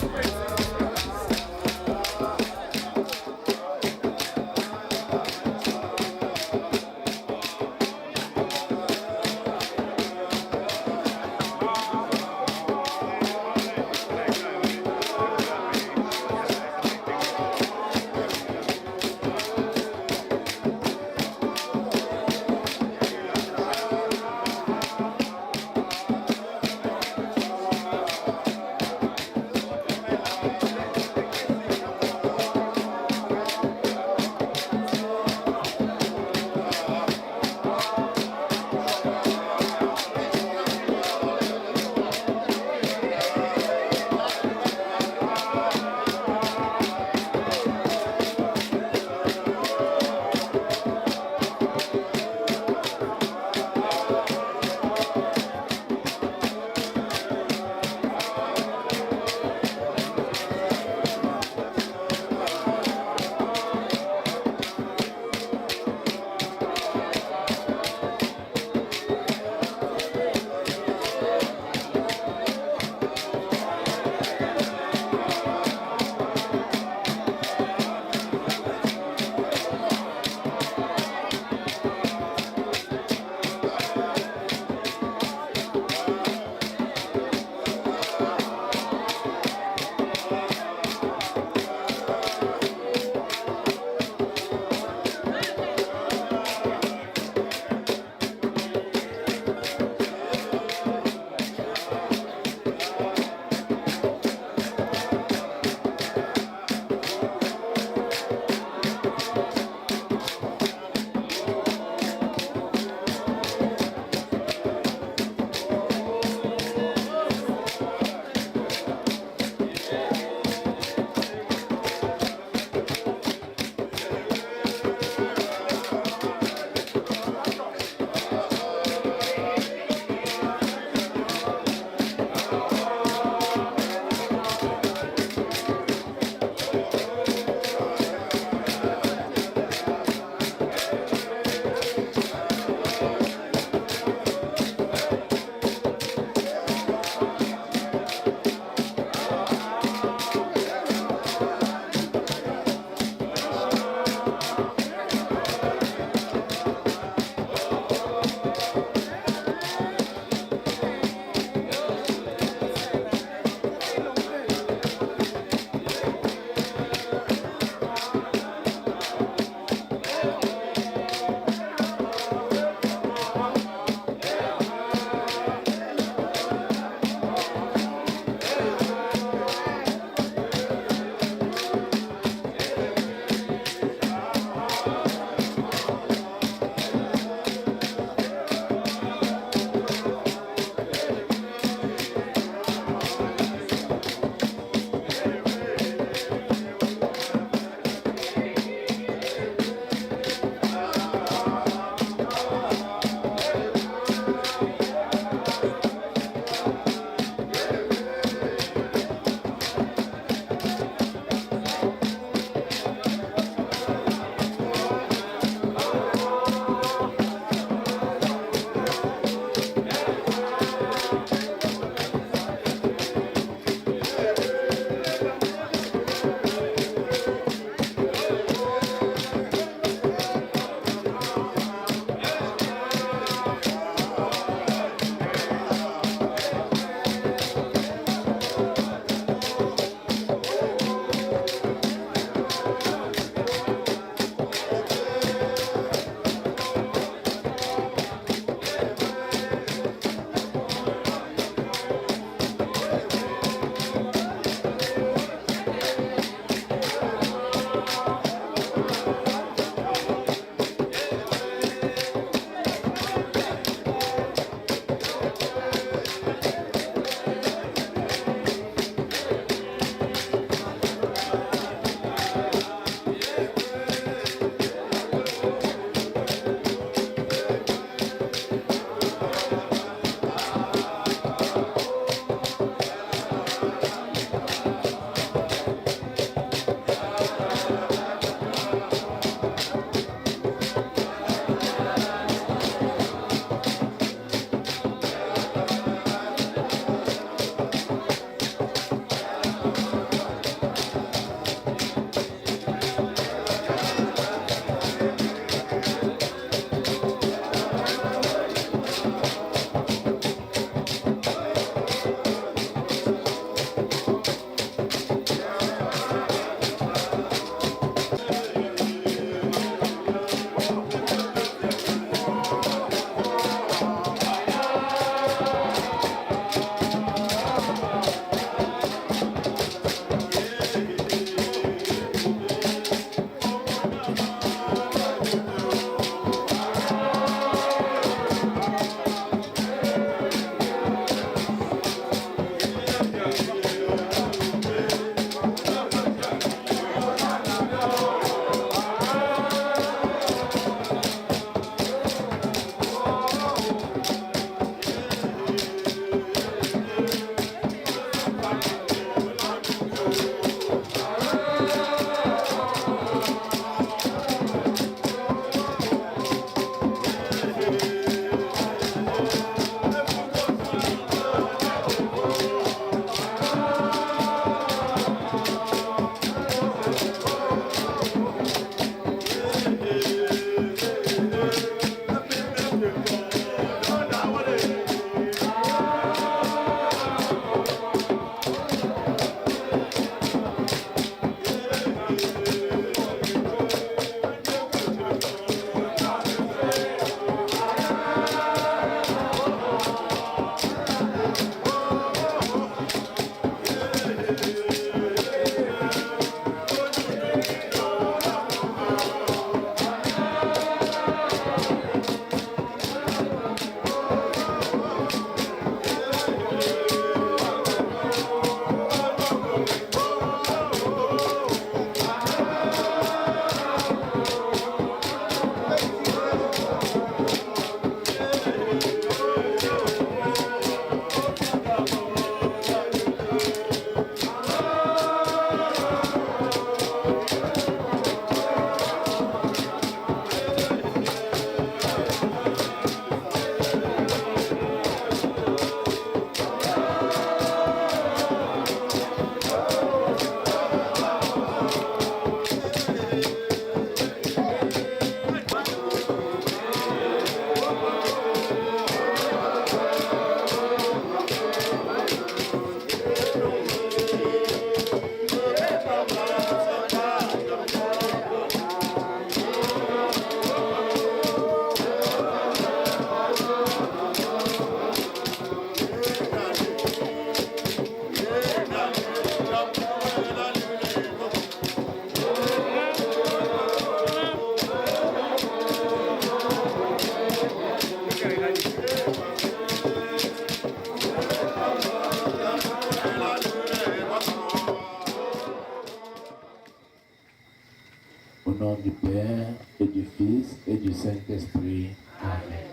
nom du Père, et du Fils, et du Saint-Esprit. Amen.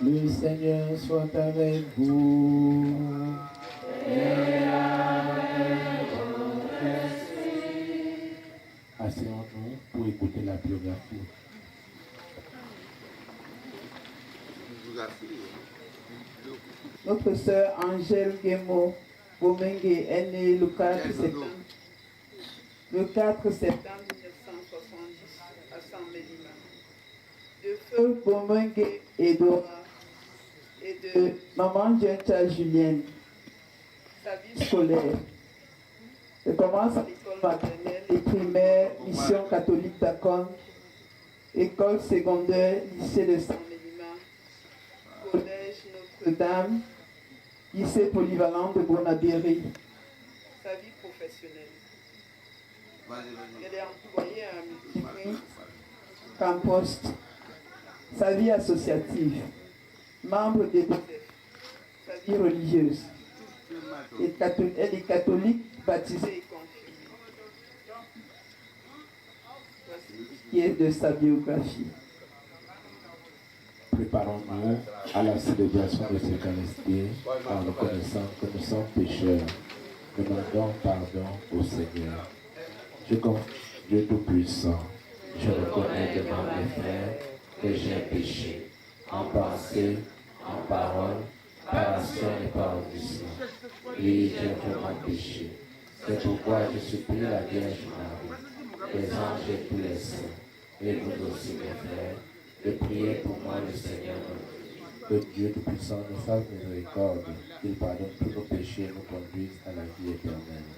Le Seigneur soit avec vous. Et avec votre esprit. Asseyons-nous pour écouter la biographie. Notre sœur Angèle Guémo Bomengue est née le 4 septembre 1970 à San Medina. De feu Bomengue et Dora et de maman Djencha Julienne. Sa vie scolaire. Elle commence à l'école maternelle et primaire, mission catholique d'Akon, école secondaire, lycée de San Medina, collège Notre-Dame, lycée polyvalent de Bonabéry. Sa vie professionnelle. Elle est employée à Multiprix, Campost. Sa vie associative. Membre des BOSEF. Sa vie religieuse. Elle est catholique, baptisée et confirmée. Voici ce qui est de sa biographie. Préparons-nous à la célébration de cette Eucharistie en reconnaissant que nous sommes pécheurs. Demandons pardon au Seigneur. Je confie Dieu Tout-Puissant. Je reconnais devant mes frères que j'ai péché en pensée, en parole, par action et par omission. Oui, j'ai vraiment péché. C'est pourquoi je supplie la Vierge Marie, les anges et tous les saints, et vous aussi mes frères, de prier pour moi le Seigneur. Que Dieu Tout-Puissant nous fasse miséricorde, qu'il pardonne tous nos péchés et nous conduise à la vie éternelle.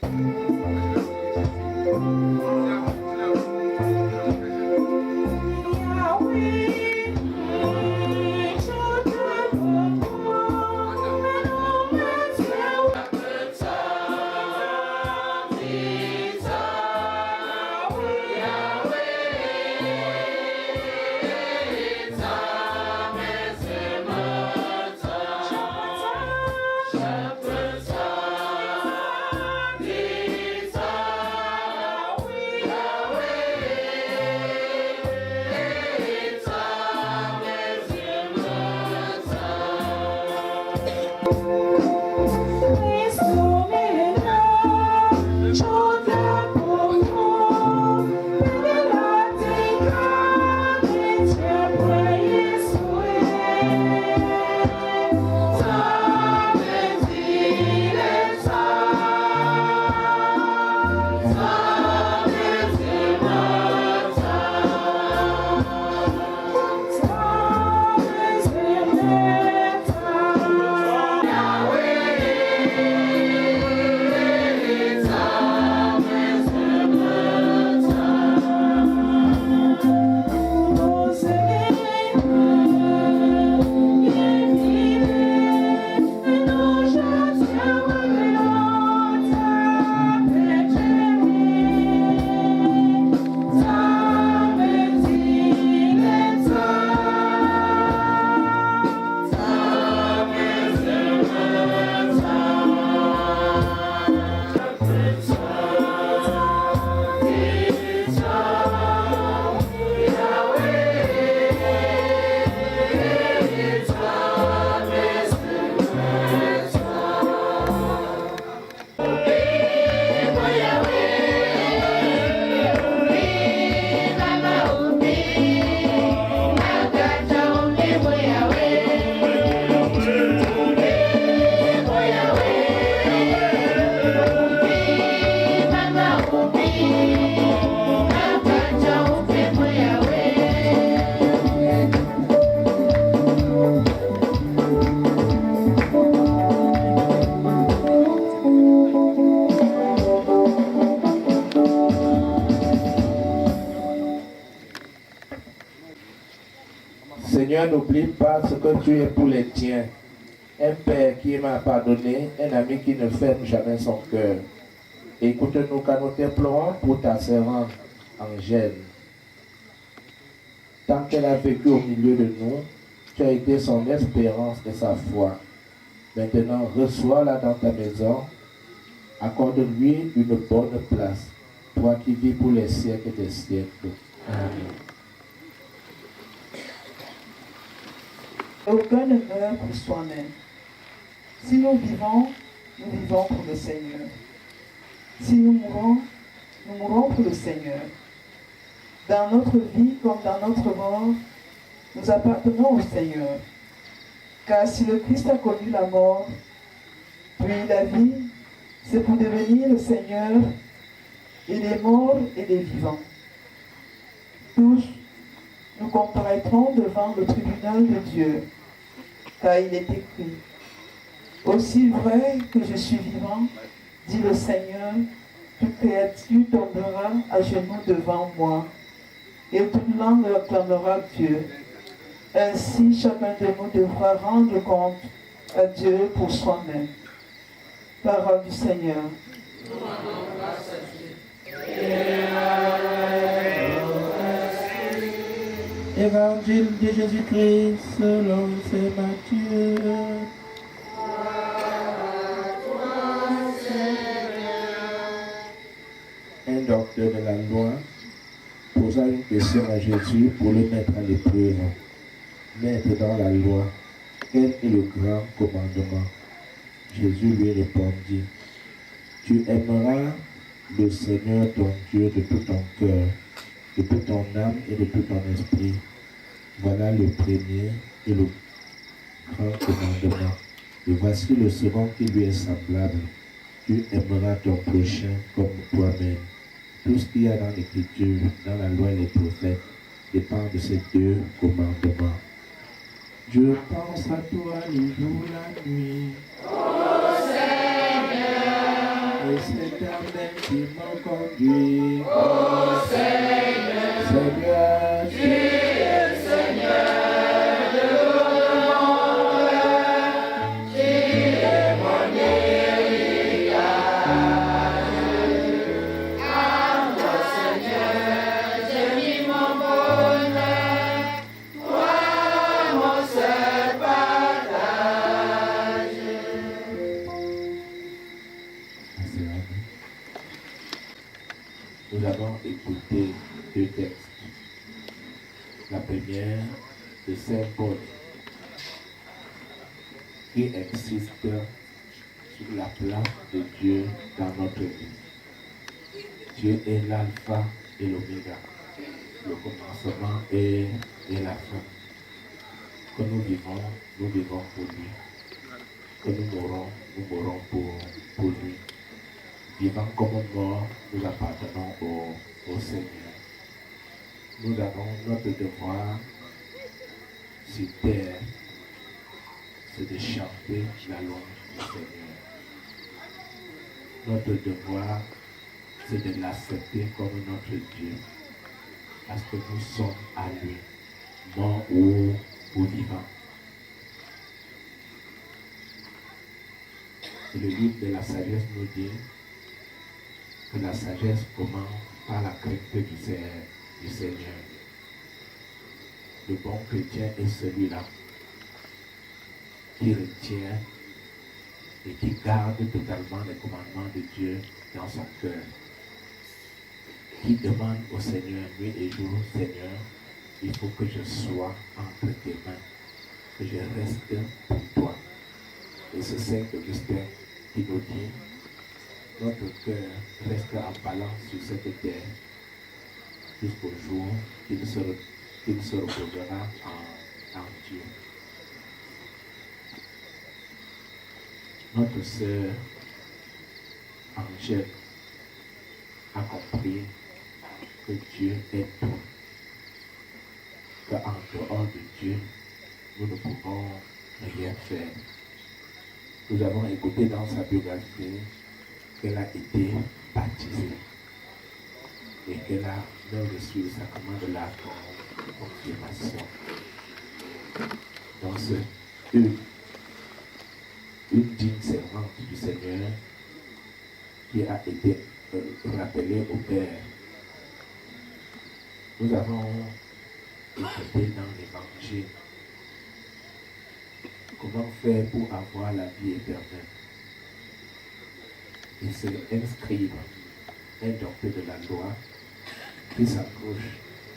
Amen. Seigneur, n'oublie pas ce que tu es pour les tiens. Un père qui m'a pardonné, un ami qui ne ferme jamais son cœur. Écoute-nous quand nous t'implorons pour ta servante Angèle. Tant qu'elle a vécu au milieu de nous, tu as été son espérance et sa foi. Maintenant, reçois-la dans ta maison. Accorde-lui une bonne place. toi qui vis pour les siècles des siècles. Amen. Aucun ne meurt pour soi-même. Si nous vivons pour le Seigneur. Si nous mourons pour le Seigneur. Dans notre vie comme dans notre mort, nous appartenons au Seigneur. Car si le Christ a connu la mort, puis la vie, c'est pour devenir le Seigneur et des morts et des vivants. Tous, nous comparaîtrons devant le tribunal de Dieu, car il est écrit, « Aussi vrai que je suis vivant, dit le Seigneur, toute créature tombera à genoux devant moi, et toute langue acclamera Dieu. Ainsi, chacun de nous devra rendre compte à Dieu pour soi-même. » Parole du Seigneur. Évangile de Jésus-Christ selon saint Matthieu. Un docteur de la loi posa une question à Jésus pour le mettre à l'épreuve. Maître dans la loi, quel est le grand commandement? Jésus lui répondit, tu aimeras le Seigneur ton Dieu de tout ton cœur, de toute ton âme et de tout ton esprit. Voilà le premier et le grand commandement. Et voici le second qui lui est semblable. Tu aimeras ton prochain comme toi-même. Tout ce qu'il y a dans l'Écriture, dans la loi et les prophètes, dépend de ces deux commandements. Je pense à toi le jour, la nuit. Ô Seigneur, Et c'est toi-même qui m'as conduit. ô Seigneur, Seigneur, tu es le Seigneur de mon cœur, tu es mon héritage. À toi, Seigneur, j'ai mis mon bonheur, toi, mon seul partage. nous avons écouté deux textes. La première de Saint Paul, qui insiste sur la place de Dieu dans notre vie. Dieu est l'alpha et l'oméga, le commencement et la fin. Que nous vivons pour lui. Que nous mourons pour lui. Vivant comme mort, nous appartenons au Seigneur. Nous avons notre devoir sur terre, c'est de chanter la louange du Seigneur. Notre devoir, c'est de l'accepter comme notre Dieu, parce que nous sommes à lui, morts ou vivants. Et le livre de la sagesse nous dit que la sagesse commence par la crainte du Seigneur. Le bon chrétien est celui-là qui retient et qui garde totalement les commandements de Dieu dans son cœur. Qui demande au Seigneur nuit et jour, Seigneur, il faut que je sois entre tes mains, que je reste pour toi. Et c'est Saint Augustin qui nous dit, notre cœur reste en balance sur cette terre jusqu'au jour qu'il se reposera en Dieu. Notre sœur Angèle a compris que Dieu est tout, qu'en dehors de Dieu, nous ne pouvons rien faire. Nous avons écouté dans sa biographie qu'elle a été baptisée et qu'elle a même reçu le sacrement de la confirmation. Donc c'est une digne servante du Seigneur qui a été rappelée au Père. Nous avons écouté dans l'Évangile comment faire pour avoir la vie éternelle et se inscrire un docteur de la loi, qui s'approche,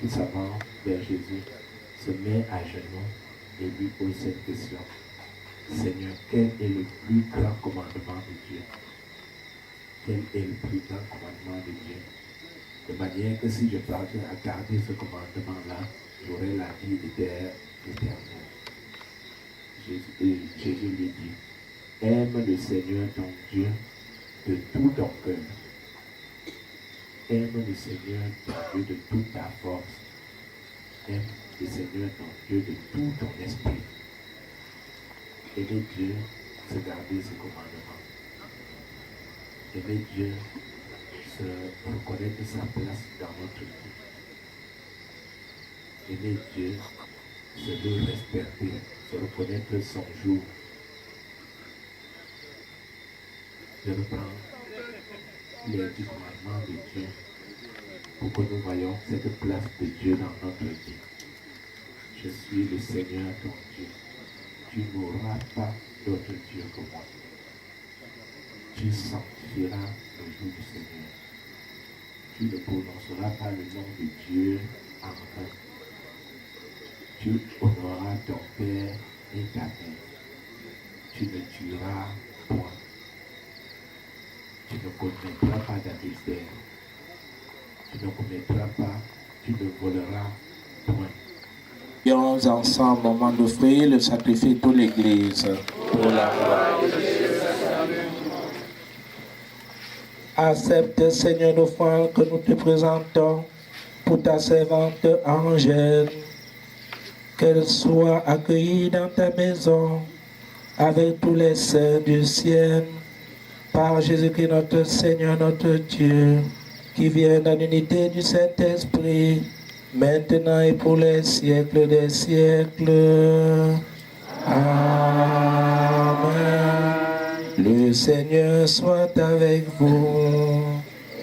qui s'avance vers Jésus, se met à genoux et lui pose cette question. Seigneur, quel est le plus grand commandement de Dieu? Quel est le plus grand commandement de Dieu? De manière que si je parviens à garder ce commandement-là, j'aurai la vie éternelle. Jésus lui dit, aime le Seigneur ton Dieu de tout ton cœur. Aime le Seigneur ton Dieu de toute ta force. Aime le Seigneur ton Dieu de tout ton esprit. Aimer Dieu, c'est garder ses commandements. Aimer Dieu, c'est reconnaître sa place dans notre vie. Aimer Dieu, c'est le respecter, c'est reconnaître son jour. Je reprends les 10 commandements de Dieu pour que nous voyions cette place de Dieu dans notre vie. Je suis le Seigneur ton Dieu. Tu n'auras pas d'autre Dieu que moi. Tu sanctifieras le jour du Seigneur. Tu ne prononceras pas le nom de Dieu en vain. Tu honoreras ton père et ta mère. Tu ne tueras point. Tu ne commettras pas d'adultère. Tu ne commettras pas, tu ne voleras point. Prions ensemble au moment d'offrir le sacrifice pour l'Église. Pour la gloire de Dieu. Accepte, Seigneur, l'offrande que nous te présentons pour ta servante Angèle. Qu'elle soit accueillie dans ta maison avec tous les saints du ciel. Par Jésus-Christ notre Seigneur, notre Dieu, qui vient dans l'unité du Saint-Esprit, maintenant et pour les siècles des siècles. Amen. Le Seigneur soit avec vous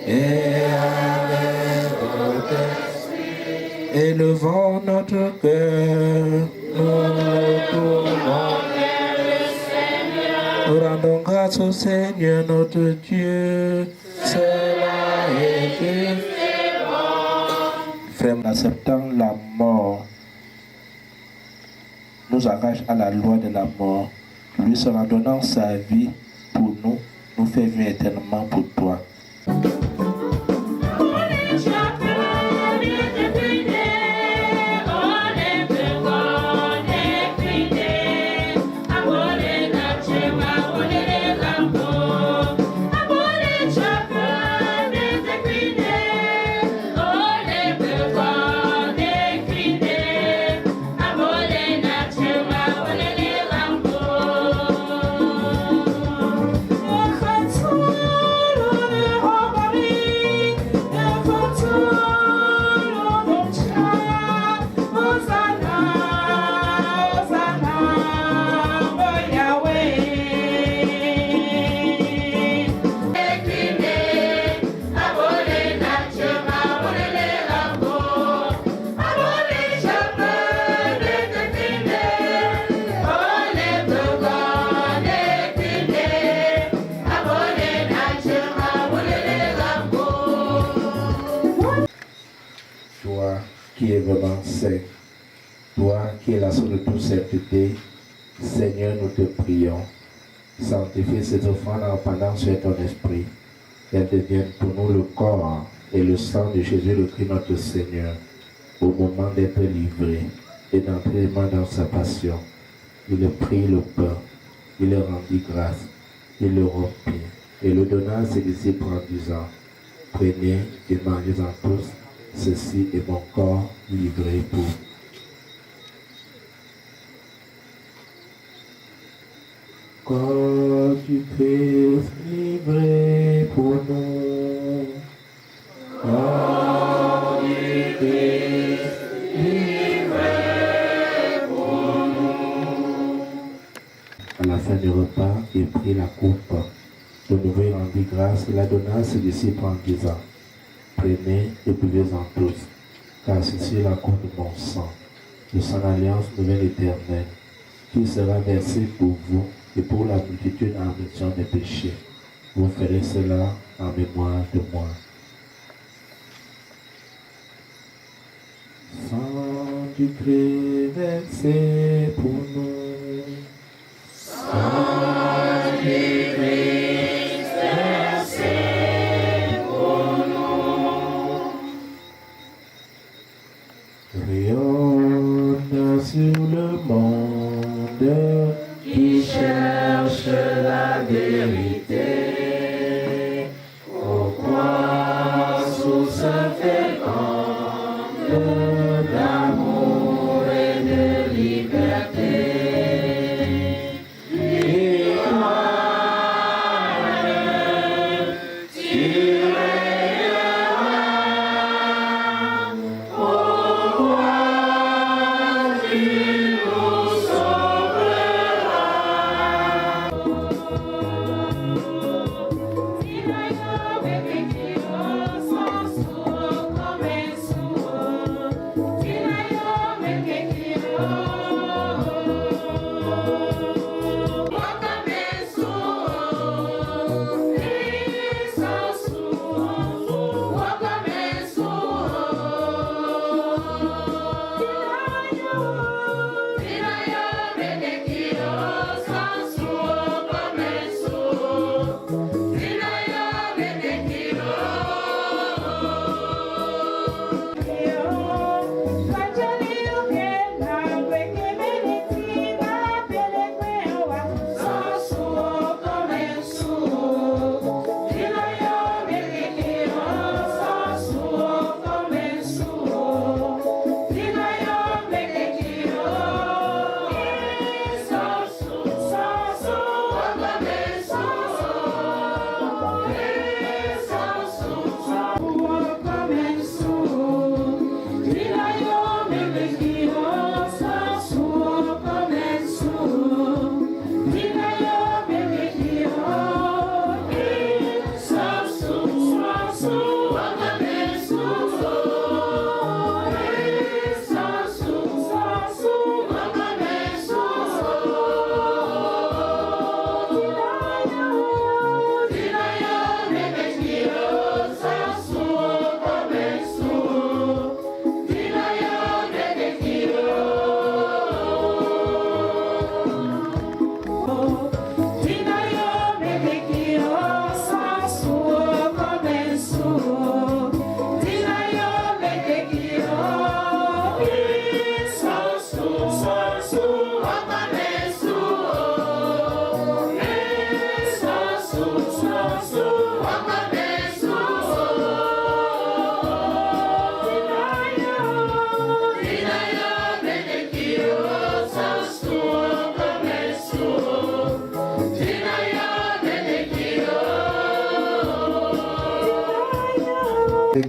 et avec votre esprit. Élevons notre cœur, nous tournons vers le Seigneur. Nous rendons grâce au Seigneur notre Dieu. Cela est juste et bon. Frère, acceptant la mort, nous arrache à la loi de la mort. Lui seul en donnant sa vie pour nous, nous fait vivre éternellement pour toi. Qui est vraiment saint, toi qui es la source de toute sainteté, Seigneur, nous te prions. Sanctifie cette offrande en pendant sur ton esprit, qu'elle devienne pour nous le corps et le sang de Jésus le Christ notre Seigneur, au moment d'être livré et d'entrer dans sa passion. Il prit le pain, il le rendit grâce, il le rompit et le donna à ses disciples en disant, prenez et mangez-en tous. Ceci est mon corps livré pour vous. Corps du Christ livré pour nous. Corps du Christ livré pour nous. À la fin du repas, il prit la coupe. De nouveau, il rendit grâce et la donna à ses disciples en disant, prenez et buvez-en tous, car ceci est la coupe de mon sang, de son alliance nouvelle éternelle, qui sera versée pour vous et pour la multitude en rémission des péchés. Vous ferez cela en mémoire de moi. du Christ versé pour nous. Sang du Christ versé pour nous. Rayonne sur le monde qui cherche la vérité. Pourquoi source féconde d'amour et de liberté? Et toi, tu règneras. Pourquoi tu nous sauveras?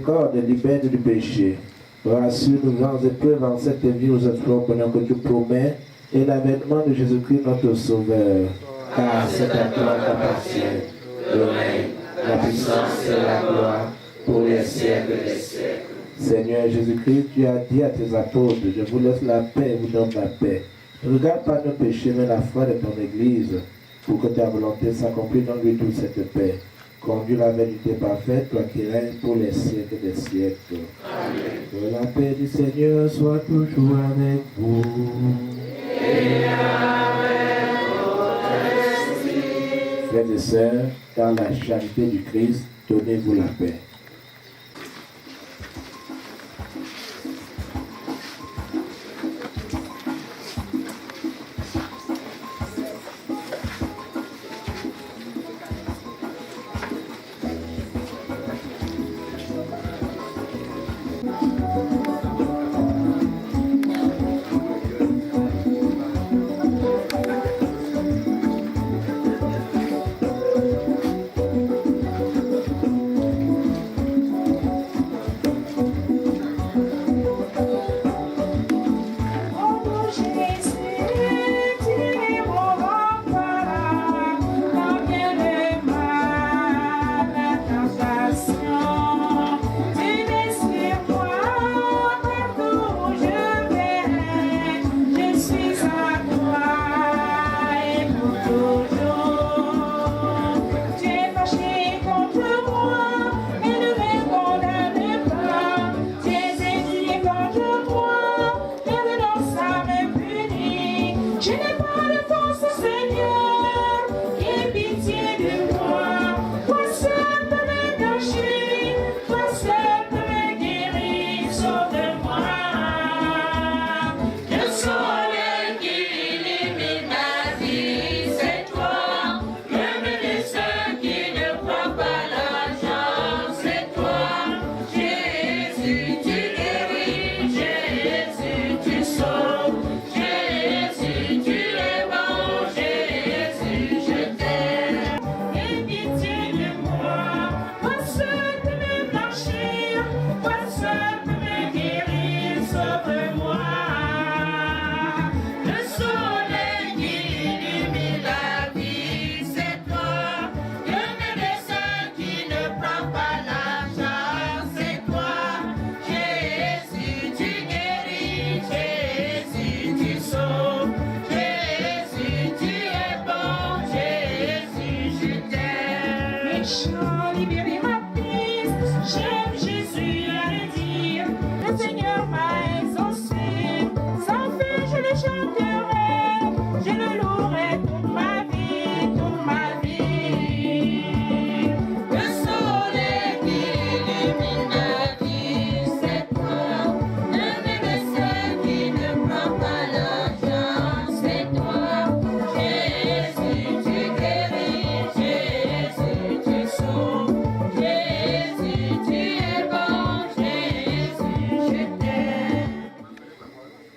Corps de libère du péché. Rassure nos grandes épreuves en cette vie, nous espérons que tu promets et l'avènement de Jésus-Christ notre Sauveur. Car c'est à toi qu'appartient le règne, la puissance et la gloire pour les siècles des siècles. Seigneur Jésus-Christ, tu as dit à tes apôtres, je vous laisse la paix et vous donne la paix. Ne regarde pas nos péchés, mais la foi de ton Église, pour que ta volonté s'accomplisse dans lui toute cette paix. Conduis la vérité parfaite, toi qui règnes pour les siècles des siècles. Amen. Que la paix du Seigneur soit toujours avec vous. Et avec votre esprit. Frères et sœurs, dans la charité du Christ, donnez-vous la paix.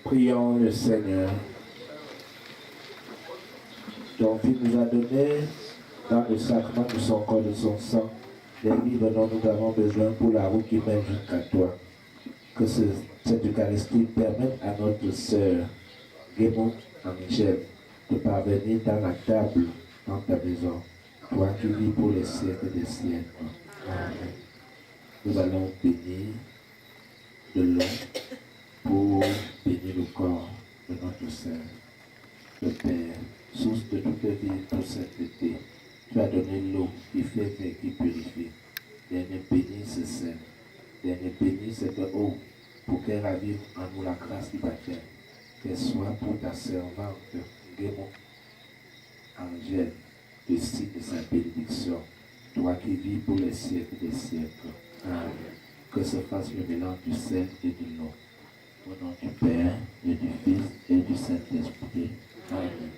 Prions le Seigneur. Ton Fils nous a donné dans le sacrement de son corps et de son sang les livres dont nous avons besoin pour la route qui mène jusqu'à toi. Que cette Eucharistie permette à notre sœur Guémon Angèle de parvenir dans la table dans ta maison, toi qui vis pour les siècles des siècles. Amen. Nous allons bénir de l'eau pour bénir le corps de notre sœur. Le Père, source de toute vie, toute sainteté, tu as donné l'eau qui fait et qui purifie. Dernier bénis ce sein, dernier bénis cette eau pour qu'elle ravive en nous la grâce du baptême. Qu'elle soit pour ta servante, Guémon Angèle, le signe de sa bénédiction, toi qui vis pour les siècles des siècles. Amen. Que se fasse le mélange du sel et de l'eau. Au nom du Père, et du Fils, et du Saint-Esprit. Amen.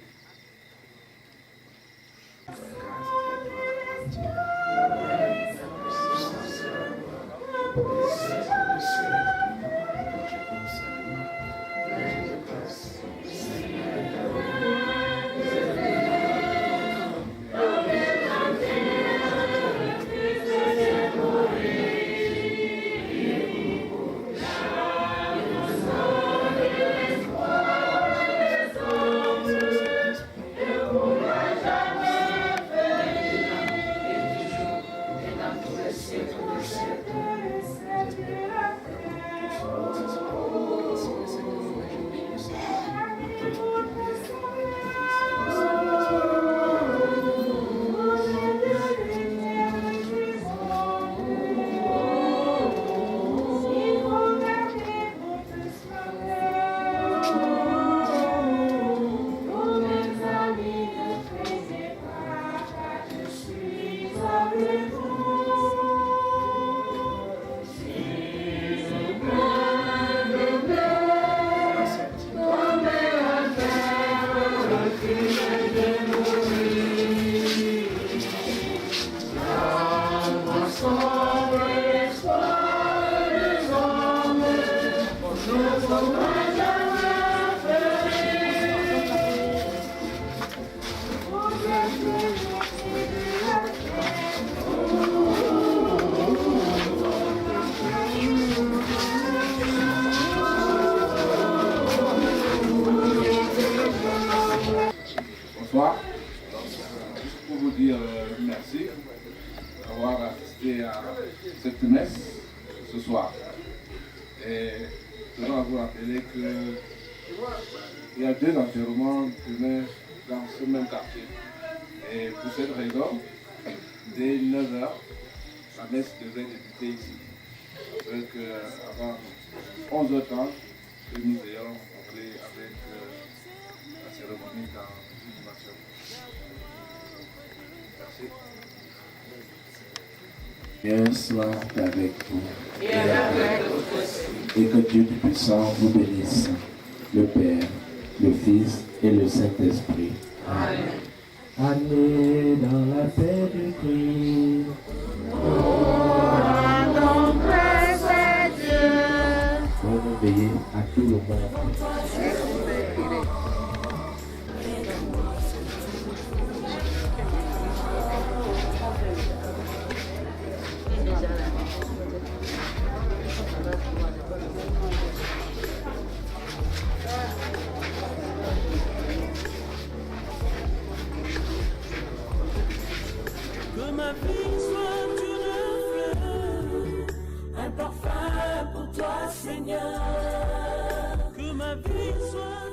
Bonsoir. Juste pour vous dire merci d'avoir assisté à cette messe ce soir. Et je dois vous rappeler qu'il y a 2 enterrements demain dans ce même quartier. Et pour cette raison, dès 9h, la messe devrait débuter ici. Donc avant 11h30, que nous ayons conclu avec la cérémonie dans une Seigneur soit avec vous. Et avec votre esprit. Et que Dieu Tout-Puissant vous bénisse, le Père, le Fils et le Saint-Esprit. Amen. Allez dans la paix du Christ. Rendons grâce à Dieu. Bonne veillée à tout le monde. Que ma vie soit une fleur, un parfum pour toi, Seigneur. Que ma vie soit